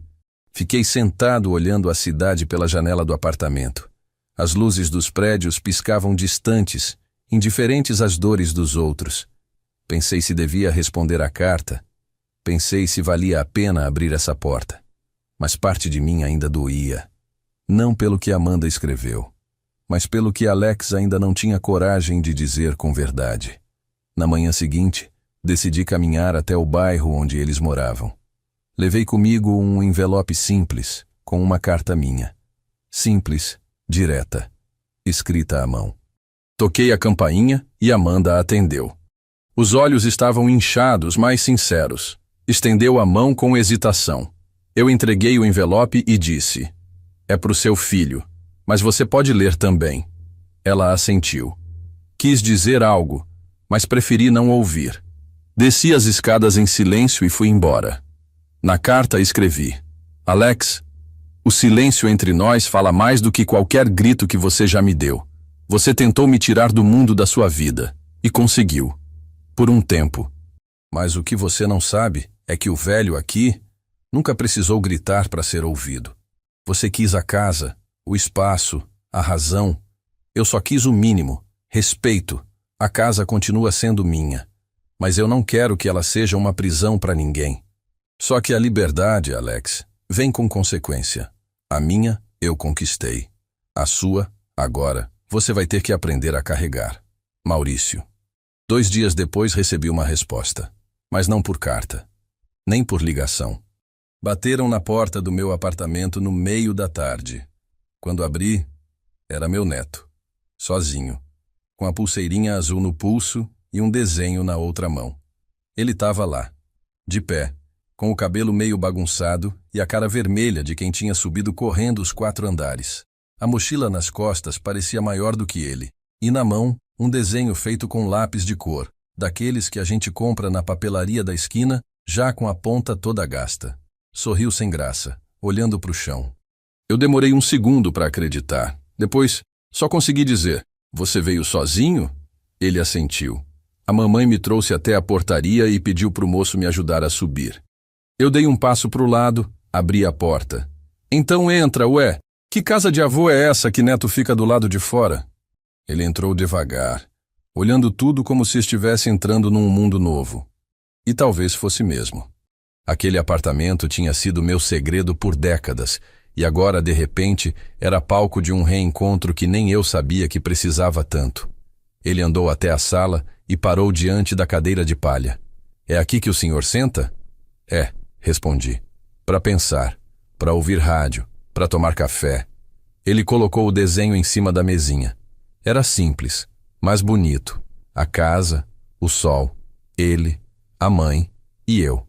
Fiquei sentado olhando a cidade pela janela do apartamento. As luzes dos prédios piscavam distantes, indiferentes às dores dos outros. Pensei se devia responder à carta. Pensei se valia a pena abrir essa porta. Mas parte de mim ainda doía. Não pelo que Amanda escreveu, mas pelo que Alex ainda não tinha coragem de dizer com verdade. Na manhã seguinte, decidi caminhar até o bairro onde eles moravam. Levei comigo um envelope simples, com uma carta minha. Simples, direta, escrita à mão. Toquei a campainha e Amanda atendeu. Os olhos estavam inchados, mas sinceros. Estendeu a mão com hesitação. Eu entreguei o envelope e disse: "É pro seu filho, mas você pode ler também." Ela assentiu. Quis dizer algo, mas preferi não ouvir. Desci as escadas em silêncio e fui embora. Na carta escrevi: "Alex, o silêncio entre nós fala mais do que qualquer grito que você já me deu. Você tentou me tirar do mundo da sua vida, e conseguiu. Por um tempo. Mas o que você não sabe é que o velho aqui nunca precisou gritar para ser ouvido. Você quis a casa, o espaço, a razão. Eu só quis o mínimo, respeito. A casa continua sendo minha. Mas eu não quero que ela seja uma prisão para ninguém. Só que a liberdade, Alex, vem com consequência. A minha, eu conquistei. A sua, agora, você vai ter que aprender a carregar. Maurício." 2 dias depois recebi uma resposta. Mas não por carta. Nem por ligação. Bateram na porta do meu apartamento no meio da tarde. Quando abri, era meu neto. Sozinho. Com a pulseirinha azul no pulso e um desenho na outra mão. Ele estava lá. De pé. Com o cabelo meio bagunçado e a cara vermelha de quem tinha subido correndo os 4 andares. A mochila nas costas parecia maior do que ele, e na mão, um desenho feito com lápis de cor, daqueles que a gente compra na papelaria da esquina, já com a ponta toda gasta. Sorriu sem graça, olhando para o chão. Eu demorei um segundo para acreditar. Depois, só consegui dizer: "Você veio sozinho?" Ele assentiu. A mamãe me trouxe até a portaria e pediu para o moço me ajudar a subir. Eu dei um passo para o lado, abri a porta. "Então entra, ué. Que casa de avô é essa que neto fica do lado de fora?" Ele entrou devagar, olhando tudo como se estivesse entrando num mundo novo. E talvez fosse mesmo. Aquele apartamento tinha sido meu segredo por décadas, e agora, de repente, era palco de um reencontro que nem eu sabia que precisava tanto. Ele andou até a sala e parou diante da cadeira de palha. "É aqui que o senhor senta?" "É", respondi. "Para pensar, para ouvir rádio, para tomar café." Ele colocou o desenho em cima da mesinha. Era simples, mas bonito. A casa, o sol, ele, a mãe e eu.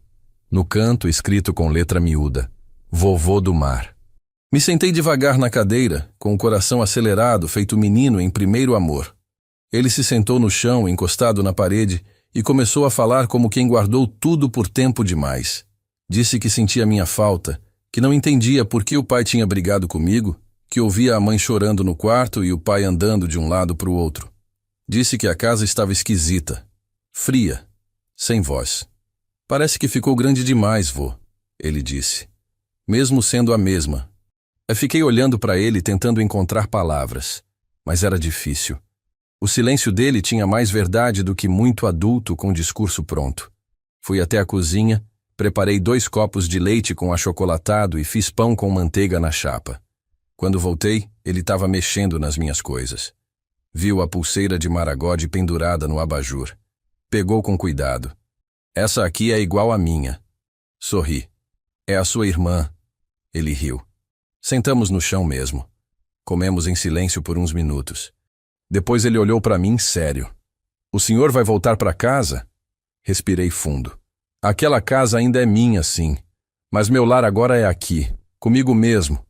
No canto, escrito com letra miúda: "Vovô do Mar." Me sentei devagar na cadeira, com o coração acelerado, feito menino em primeiro amor. Ele se sentou no chão, encostado na parede, e começou a falar como quem guardou tudo por tempo demais. Disse que sentia minha falta, que não entendia por que o pai tinha brigado comigo, que ouvia a mãe chorando no quarto e o pai andando de um lado para o outro. Disse que a casa estava esquisita, fria, sem voz. "Parece que ficou grande demais, vô", ele disse. Mesmo sendo a mesma. Eu fiquei olhando para ele tentando encontrar palavras, mas era difícil. O silêncio dele tinha mais verdade do que muito adulto com discurso pronto. Fui até a cozinha, preparei 2 copos de leite com achocolatado e fiz pão com manteiga na chapa. Quando voltei, ele estava mexendo nas minhas coisas. Viu a pulseira de Maragode pendurada no abajur. Pegou com cuidado. "Essa aqui é igual à minha." Sorri. "É a sua irmã." Ele riu. Sentamos no chão mesmo. Comemos em silêncio por uns minutos. Depois ele olhou para mim sério. "O senhor vai voltar para casa?" Respirei fundo. Aquela casa ainda é minha, sim. Mas meu lar agora é aqui, comigo mesmo.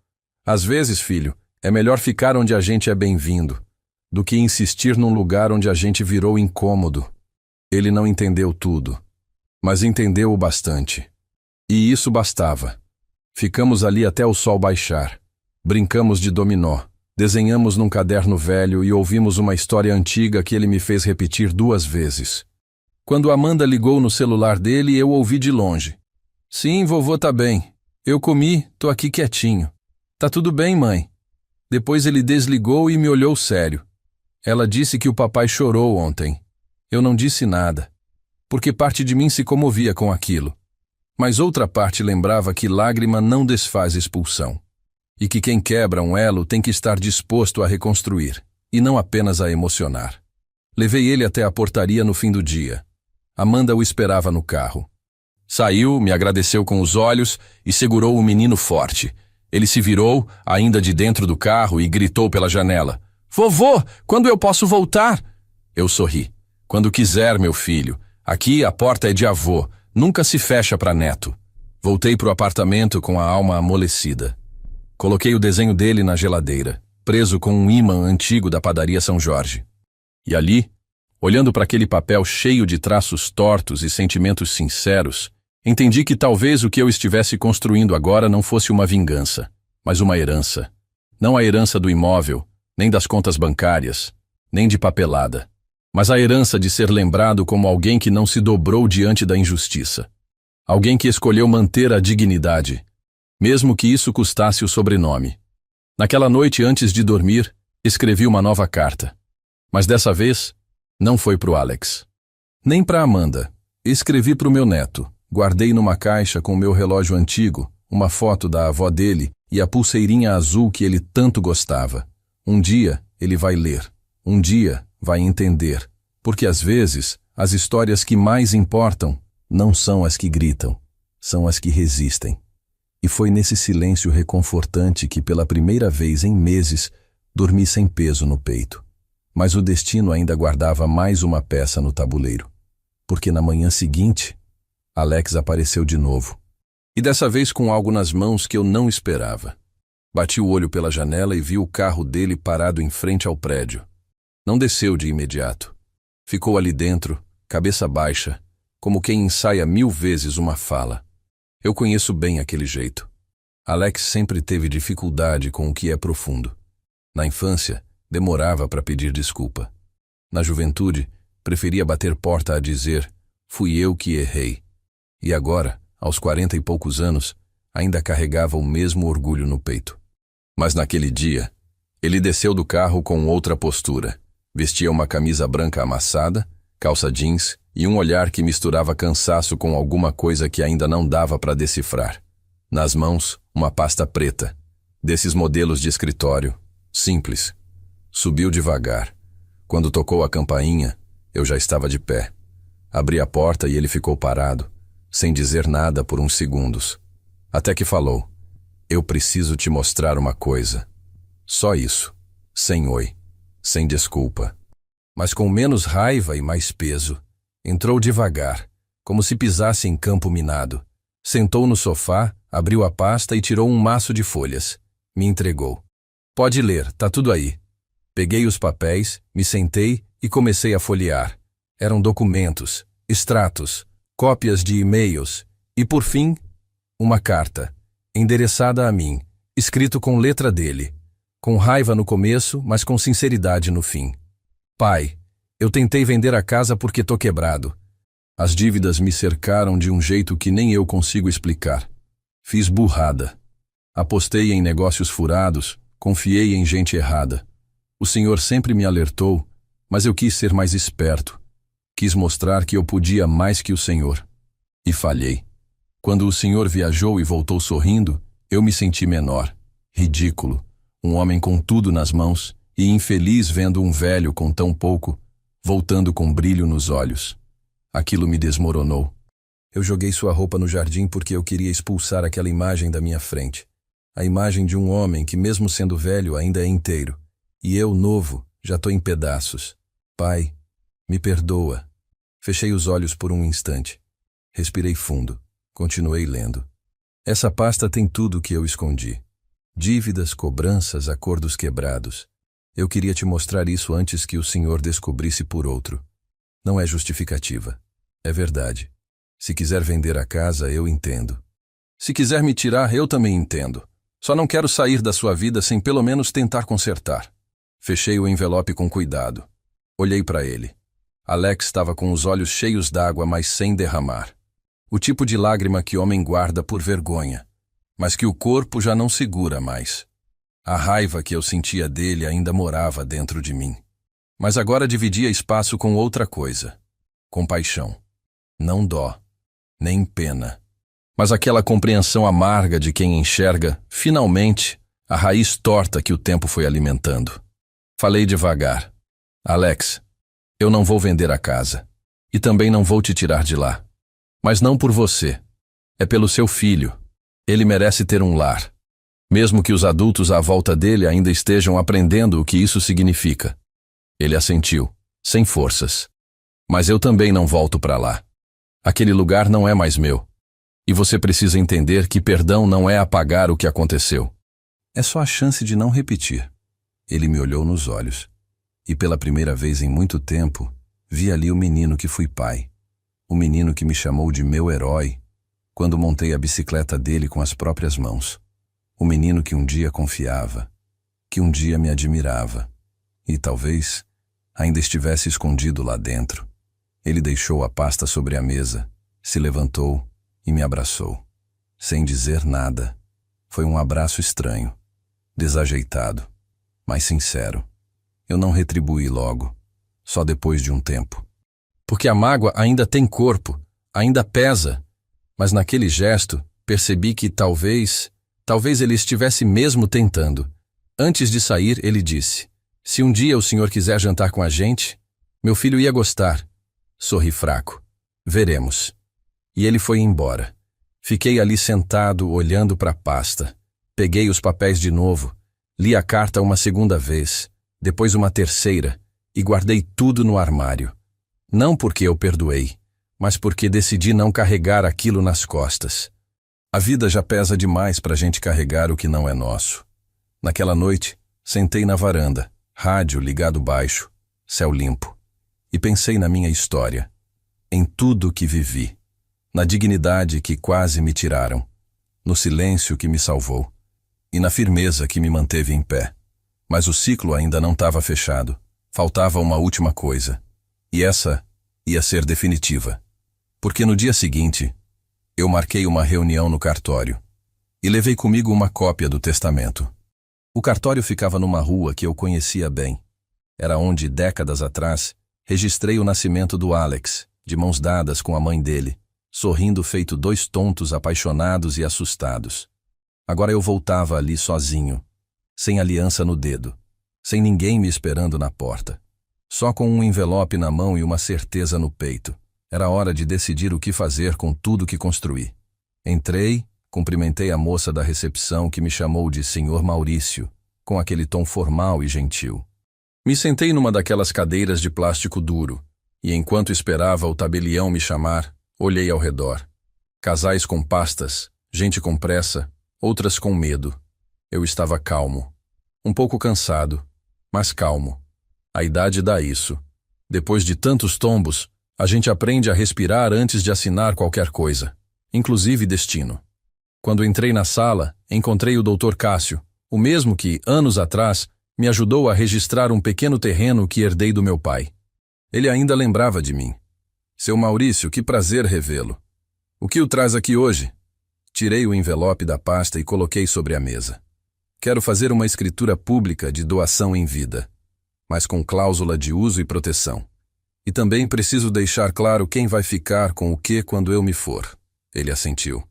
Às vezes, filho, é melhor ficar onde a gente é bem-vindo, do que insistir num lugar onde a gente virou incômodo. Ele não entendeu tudo, mas entendeu o bastante. E isso bastava. Ficamos ali até o sol baixar. Brincamos de dominó, desenhamos num caderno velho e ouvimos uma história antiga que ele me fez repetir 2 vezes. Quando Amanda ligou no celular dele, eu ouvi de longe. Sim, vovô tá bem. Eu comi, tô aqui quietinho. Tá tudo bem, mãe. Depois ele desligou e me olhou sério. Ela disse que o papai chorou ontem. Eu não disse nada, porque parte de mim se comovia com aquilo. Mas outra parte lembrava que lágrima não desfaz expulsão. E que quem quebra um elo tem que estar disposto a reconstruir, e não apenas a emocionar. Levei ele até a portaria no fim do dia. Amanda o esperava no carro. Saiu, me agradeceu com os olhos e segurou o menino forte. Ele se virou, ainda de dentro do carro, e gritou pela janela. Vovô, quando eu posso voltar? Eu sorri. Quando quiser, meu filho. Aqui a porta é de avô, nunca se fecha para neto. Voltei pro apartamento com a alma amolecida. Coloquei o desenho dele na geladeira, preso com um ímã antigo da padaria São Jorge. E ali, olhando para aquele papel cheio de traços tortos e sentimentos sinceros, entendi que talvez o que eu estivesse construindo agora não fosse uma vingança, mas uma herança. Não a herança do imóvel, nem das contas bancárias, nem de papelada, mas a herança de ser lembrado como alguém que não se dobrou diante da injustiça. Alguém que escolheu manter a dignidade, mesmo que isso custasse o sobrenome. Naquela noite, antes de dormir, escrevi uma nova carta. Mas dessa vez, não foi pro Alex. Nem pra Amanda. Escrevi pro meu neto. Guardei numa caixa com o meu relógio antigo, uma foto da avó dele e a pulseirinha azul que ele tanto gostava. Um dia ele vai ler. Um dia vai entender. Porque às vezes, as histórias que mais importam não são as que gritam, são as que resistem. E foi nesse silêncio reconfortante que pela primeira vez em meses dormi sem peso no peito. Mas o destino ainda guardava mais uma peça no tabuleiro. Porque na manhã seguinte, Alex apareceu de novo. E dessa vez com algo nas mãos que eu não esperava. Bati o olho pela janela e vi o carro dele parado em frente ao prédio. Não desceu de imediato. Ficou ali dentro, cabeça baixa, como quem ensaia 1000 vezes uma fala. Eu conheço bem aquele jeito. Alex sempre teve dificuldade com o que é profundo. Na infância, demorava para pedir desculpa. Na juventude, preferia bater porta a dizer, fui eu que errei. E agora, aos 40 e poucos anos, ainda carregava o mesmo orgulho no peito. Mas naquele dia, ele desceu do carro com outra postura. Vestia uma camisa branca amassada, calça jeans e um olhar que misturava cansaço com alguma coisa que ainda não dava para decifrar. Nas mãos, uma pasta preta, desses modelos de escritório, simples. Subiu devagar. Quando tocou a campainha, eu já estava de pé. Abri a porta e ele ficou parado, sem dizer nada por uns segundos. Até que falou, eu preciso te mostrar uma coisa. Só isso, sem oi, sem desculpa. Mas com menos raiva e mais peso. Entrou devagar, como se pisasse em campo minado. Sentou no sofá, abriu a pasta e tirou um maço de folhas. Me entregou. Pode ler, tá tudo aí. Peguei os papéis, me sentei e comecei a folhear. Eram documentos, extratos, cópias de e-mails e, por fim, uma carta, endereçada a mim, escrito com letra dele, com raiva no começo, mas com sinceridade no fim. Pai, eu tentei vender a casa porque tô quebrado. As dívidas me cercaram de um jeito que nem eu consigo explicar. Fiz burrada. Apostei em negócios furados, confiei em gente errada. O senhor sempre me alertou, mas eu quis ser mais esperto. Quis mostrar que eu podia mais que o senhor. E falhei. Quando o senhor viajou e voltou sorrindo, eu me senti menor, ridículo, um homem com tudo nas mãos e infeliz vendo um velho com tão pouco, voltando com brilho nos olhos. Aquilo me desmoronou. Eu joguei sua roupa no jardim porque eu queria expulsar aquela imagem da minha frente. A imagem de um homem que, mesmo sendo velho, ainda é inteiro. E eu, novo, já tô em pedaços. Pai, me perdoa. Fechei os olhos por um instante. Respirei fundo. Continuei lendo. Essa pasta tem tudo o que eu escondi. Dívidas, cobranças, acordos quebrados. Eu queria te mostrar isso antes que o senhor descobrisse por outro. Não é justificativa. É verdade. Se quiser vender a casa, eu entendo. Se quiser me tirar, eu também entendo. Só não quero sair da sua vida sem pelo menos tentar consertar. Fechei o envelope com cuidado. Olhei para ele. Alex estava com os olhos cheios d'água, mas sem derramar. O tipo de lágrima que homem guarda por vergonha, mas que o corpo já não segura mais. A raiva que eu sentia dele ainda morava dentro de mim. Mas agora dividia espaço com outra coisa. Compaixão. Não dó, nem pena. Mas aquela compreensão amarga de quem enxerga, finalmente, a raiz torta que o tempo foi alimentando. Falei devagar. Alex, eu não vou vender a casa. E também não vou te tirar de lá. Mas não por você. É pelo seu filho. Ele merece ter um lar. Mesmo que os adultos à volta dele ainda estejam aprendendo o que isso significa. Ele assentiu, sem forças. Mas eu também não volto para lá. Aquele lugar não é mais meu. E você precisa entender que perdão não é apagar o que aconteceu. É só a chance de não repetir. Ele me olhou nos olhos. E pela primeira vez em muito tempo, vi ali o menino que fui pai. O menino que me chamou de meu herói quando montei a bicicleta dele com as próprias mãos. O menino que um dia confiava, que um dia me admirava. E talvez ainda estivesse escondido lá dentro. Ele deixou a pasta sobre a mesa, se levantou e me abraçou. Sem dizer nada. Foi um abraço estranho, desajeitado, mas sincero. Eu não retribuí logo, só depois de um tempo. Porque a mágoa ainda tem corpo, ainda pesa, mas naquele gesto percebi que talvez ele estivesse mesmo tentando. Antes de sair, ele disse: se um dia o senhor quiser jantar com a gente, meu filho ia gostar. Sorri fraco. Veremos. E ele foi embora. Fiquei ali sentado, olhando para a pasta. Peguei os papéis de novo, li a carta uma segunda vez, depois uma terceira, e guardei tudo no armário. Não porque eu perdoei, mas porque decidi não carregar aquilo nas costas. A vida já pesa demais para a gente carregar o que não é nosso. Naquela noite, sentei na varanda, rádio ligado baixo, céu limpo, e pensei na minha história, em tudo que vivi, na dignidade que quase me tiraram, no silêncio que me salvou, e na firmeza que me manteve em pé. Mas o ciclo ainda não estava fechado, faltava uma última coisa. E essa ia ser definitiva. Porque no dia seguinte, eu marquei uma reunião no cartório e levei comigo uma cópia do testamento. O cartório ficava numa rua que eu conhecia bem. Era onde, décadas atrás, registrei o nascimento do Alex, de mãos dadas com a mãe dele, sorrindo feito dois tontos apaixonados e assustados. Agora eu voltava ali sozinho, sem aliança no dedo, sem ninguém me esperando na porta. Só com um envelope na mão e uma certeza no peito. Era hora de decidir o que fazer com tudo que construí. Entrei, cumprimentei a moça da recepção que me chamou de Senhor Maurício, com aquele tom formal e gentil. Me sentei numa daquelas cadeiras de plástico duro, e enquanto esperava o tabelião me chamar, olhei ao redor. Casais com pastas, gente com pressa, outras com medo. Eu estava calmo. Um pouco cansado, mas calmo. A idade dá isso. Depois de tantos tombos, a gente aprende a respirar antes de assinar qualquer coisa, inclusive destino. Quando entrei na sala, encontrei o Dr. Cássio, o mesmo que, anos atrás, me ajudou a registrar um pequeno terreno que herdei do meu pai. Ele ainda lembrava de mim. Seu Maurício, que prazer revê-lo. O que o traz aqui hoje? Tirei o envelope da pasta e coloquei sobre a mesa. Quero fazer uma escritura pública de doação em vida, mas com cláusula de uso e proteção. E também preciso deixar claro quem vai ficar com o que quando eu me for. Ele assentiu.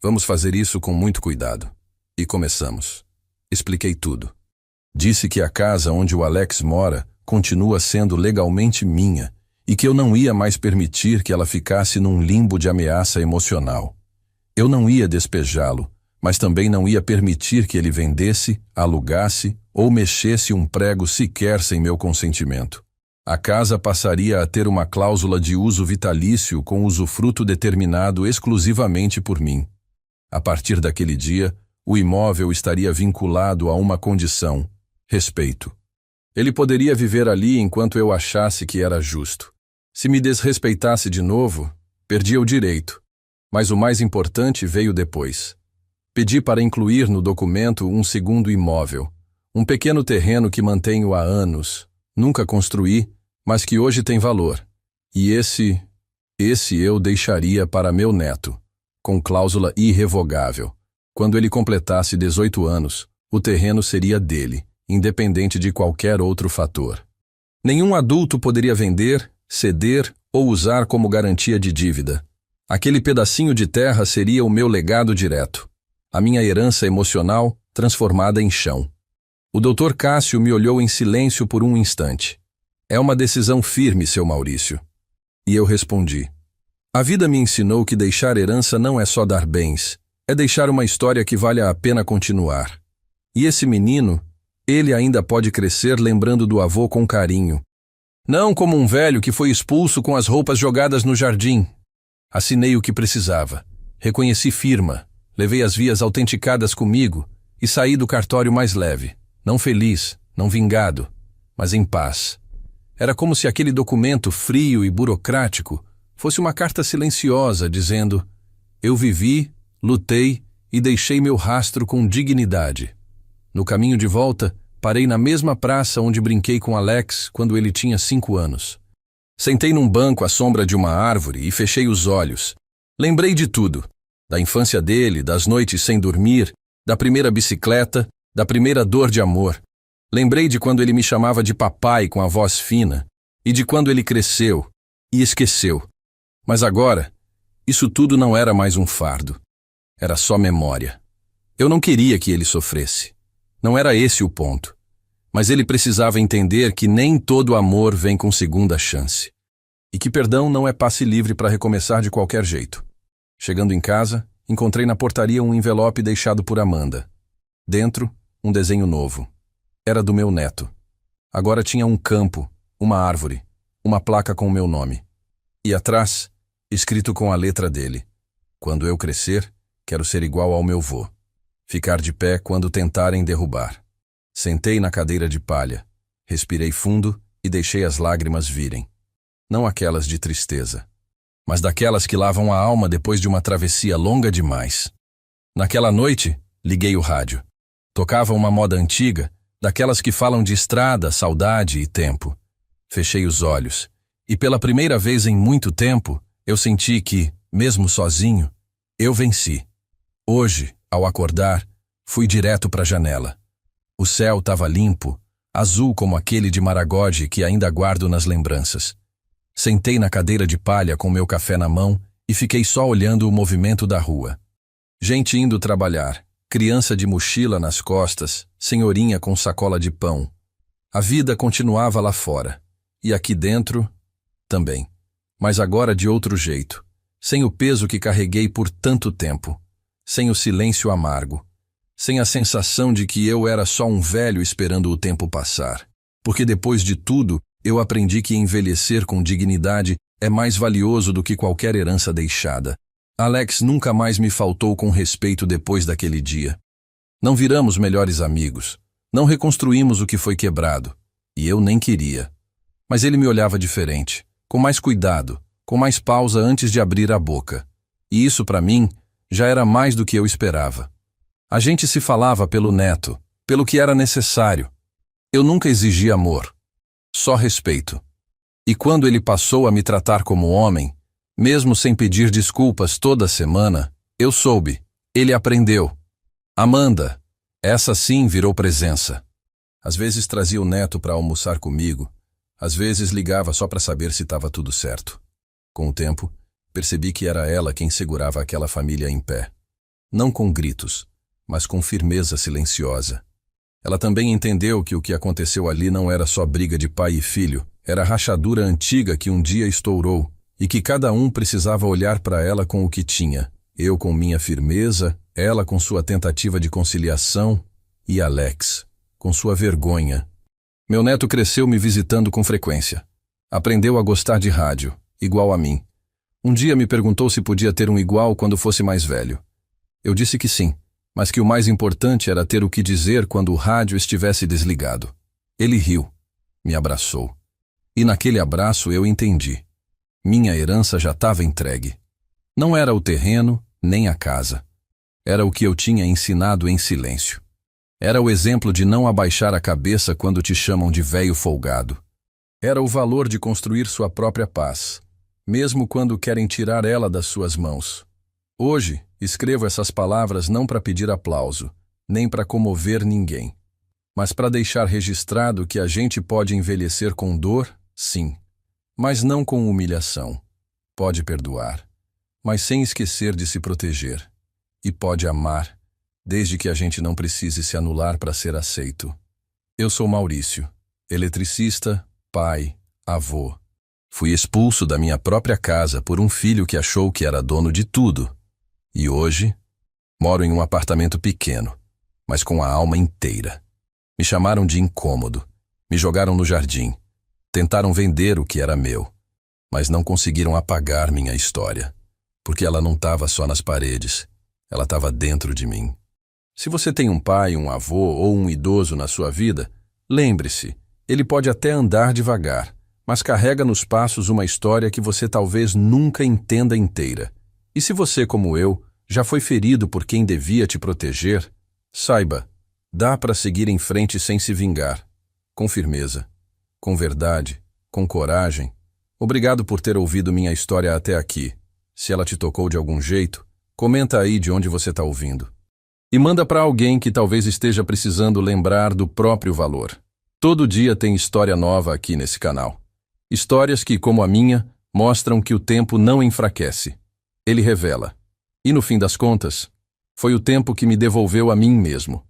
Vamos fazer isso com muito cuidado. E começamos. Expliquei tudo. Disse que a casa onde o Alex mora continua sendo legalmente minha e que eu não ia mais permitir que ela ficasse num limbo de ameaça emocional. Eu não ia despejá-lo, mas também não ia permitir que ele vendesse, alugasse ou mexesse um prego sequer sem meu consentimento. A casa passaria a ter uma cláusula de uso vitalício com usufruto determinado exclusivamente por mim. A partir daquele dia, o imóvel estaria vinculado a uma condição: respeito. Ele poderia viver ali enquanto eu achasse que era justo. Se me desrespeitasse de novo, perdia o direito. Mas o mais importante veio depois. Pedi para incluir no documento um segundo imóvel, um pequeno terreno que mantenho há anos, nunca construí, mas que hoje tem valor. E esse eu deixaria para meu neto, com cláusula irrevogável. Quando ele completasse 18 anos, o terreno seria dele, independente de qualquer outro fator. Nenhum adulto poderia vender, ceder ou usar como garantia de dívida. Aquele pedacinho de terra seria o meu legado direto, a minha herança emocional transformada em chão. O Dr. Cássio me olhou em silêncio por um instante. É uma decisão firme, seu Maurício. E eu respondi. A vida me ensinou que deixar herança não é só dar bens, é deixar uma história que vale a pena continuar. E esse menino, ele ainda pode crescer lembrando do avô com carinho. Não como um velho que foi expulso com as roupas jogadas no jardim. Assinei o que precisava. Reconheci firma. Levei as vias autenticadas comigo e saí do cartório mais leve. Não feliz, não vingado, mas em paz. Era como se aquele documento frio e burocrático fosse uma carta silenciosa dizendo: eu vivi, lutei e deixei meu rastro com dignidade. No caminho de volta, parei na mesma praça onde brinquei com Alex quando ele tinha 5 anos. Sentei num banco à sombra de uma árvore e fechei os olhos. Lembrei de tudo. Da infância dele, das noites sem dormir, da primeira bicicleta, da primeira dor de amor. Lembrei de quando ele me chamava de papai com a voz fina, e de quando ele cresceu e esqueceu. Mas agora, isso tudo não era mais um fardo. Era só memória. Eu não queria que ele sofresse. Não era esse o ponto. Mas ele precisava entender que nem todo amor vem com segunda chance. E que perdão não é passe livre para recomeçar de qualquer jeito. Chegando em casa, encontrei na portaria um envelope deixado por Amanda. Dentro, um desenho novo. Era do meu neto. Agora tinha um campo, uma árvore, uma placa com o meu nome. E atrás, escrito com a letra dele: quando eu crescer, quero ser igual ao meu vô. Ficar de pé quando tentarem derrubar. Sentei na cadeira de palha, respirei fundo e deixei as lágrimas virem. Não aquelas de tristeza, mas daquelas que lavam a alma depois de uma travessia longa demais. Naquela noite, liguei o rádio. Tocava uma moda antiga, daquelas que falam de estrada, saudade e tempo. Fechei os olhos, e pela primeira vez em muito tempo, eu senti que, mesmo sozinho, eu venci. Hoje, ao acordar, fui direto para a janela. O céu estava limpo, azul como aquele de Maragogi que ainda guardo nas lembranças. Sentei na cadeira de palha com meu café na mão e fiquei só olhando o movimento da rua. Gente indo trabalhar, criança de mochila nas costas, senhorinha com sacola de pão. A vida continuava lá fora, e aqui dentro também, mas agora de outro jeito, sem o peso que carreguei por tanto tempo, sem o silêncio amargo, sem a sensação de que eu era só um velho esperando o tempo passar. Porque depois de tudo, eu aprendi que envelhecer com dignidade é mais valioso do que qualquer herança deixada. Alex nunca mais me faltou com respeito depois daquele dia. Não viramos melhores amigos. Não reconstruímos o que foi quebrado. E eu nem queria. Mas ele me olhava diferente, com mais cuidado, com mais pausa antes de abrir a boca. E isso, para mim, já era mais do que eu esperava. A gente se falava pelo neto, pelo que era necessário. Eu nunca exigi amor, só respeito. E quando ele passou a me tratar como homem, mesmo sem pedir desculpas toda semana, eu soube, ele aprendeu. Amanda, essa sim virou presença. Às vezes trazia o neto para almoçar comigo, às vezes ligava só para saber se estava tudo certo. Com o tempo, percebi que era ela quem segurava aquela família em pé. Não com gritos, mas com firmeza silenciosa. Ela também entendeu que o que aconteceu ali não era só briga de pai e filho, era rachadura antiga que um dia estourou, e que cada um precisava olhar para ela com o que tinha. Eu com minha firmeza, ela com sua tentativa de conciliação, e Alex com sua vergonha. Meu neto cresceu me visitando com frequência. Aprendeu a gostar de rádio, igual a mim. Um dia me perguntou se podia ter um igual quando fosse mais velho. Eu disse que sim, mas que o mais importante era ter o que dizer quando o rádio estivesse desligado. Ele riu, me abraçou. E naquele abraço eu entendi. Minha herança já estava entregue. Não era o terreno, nem a casa. Era o que eu tinha ensinado em silêncio. Era o exemplo de não abaixar a cabeça quando te chamam de velho folgado. Era o valor de construir sua própria paz, mesmo quando querem tirar ela das suas mãos. Hoje, escrevo essas palavras não para pedir aplauso, nem para comover ninguém, mas para deixar registrado que a gente pode envelhecer com dor, sim, mas não com humilhação. Pode perdoar, mas sem esquecer de se proteger. E pode amar, desde que a gente não precise se anular para ser aceito. Eu sou Maurício, eletricista, pai, avô. Fui expulso da minha própria casa por um filho que achou que era dono de tudo. E hoje, moro em um apartamento pequeno, mas com a alma inteira. Me chamaram de incômodo, me jogaram no jardim, tentaram vender o que era meu, mas não conseguiram apagar minha história, porque ela não estava só nas paredes, ela estava dentro de mim. Se você tem um pai, um avô ou um idoso na sua vida, lembre-se, ele pode até andar devagar, mas carrega nos passos uma história que você talvez nunca entenda inteira. E se você, como eu, já foi ferido por quem devia te proteger, saiba, dá para seguir em frente sem se vingar, com firmeza, com verdade, com coragem. Obrigado por ter ouvido minha história até aqui. Se ela te tocou de algum jeito, comenta aí de onde você está ouvindo. E manda para alguém que talvez esteja precisando lembrar do próprio valor. Todo dia tem história nova aqui nesse canal. Histórias que, como a minha, mostram que o tempo não enfraquece. Ele revela. E no fim das contas, foi o tempo que me devolveu a mim mesmo.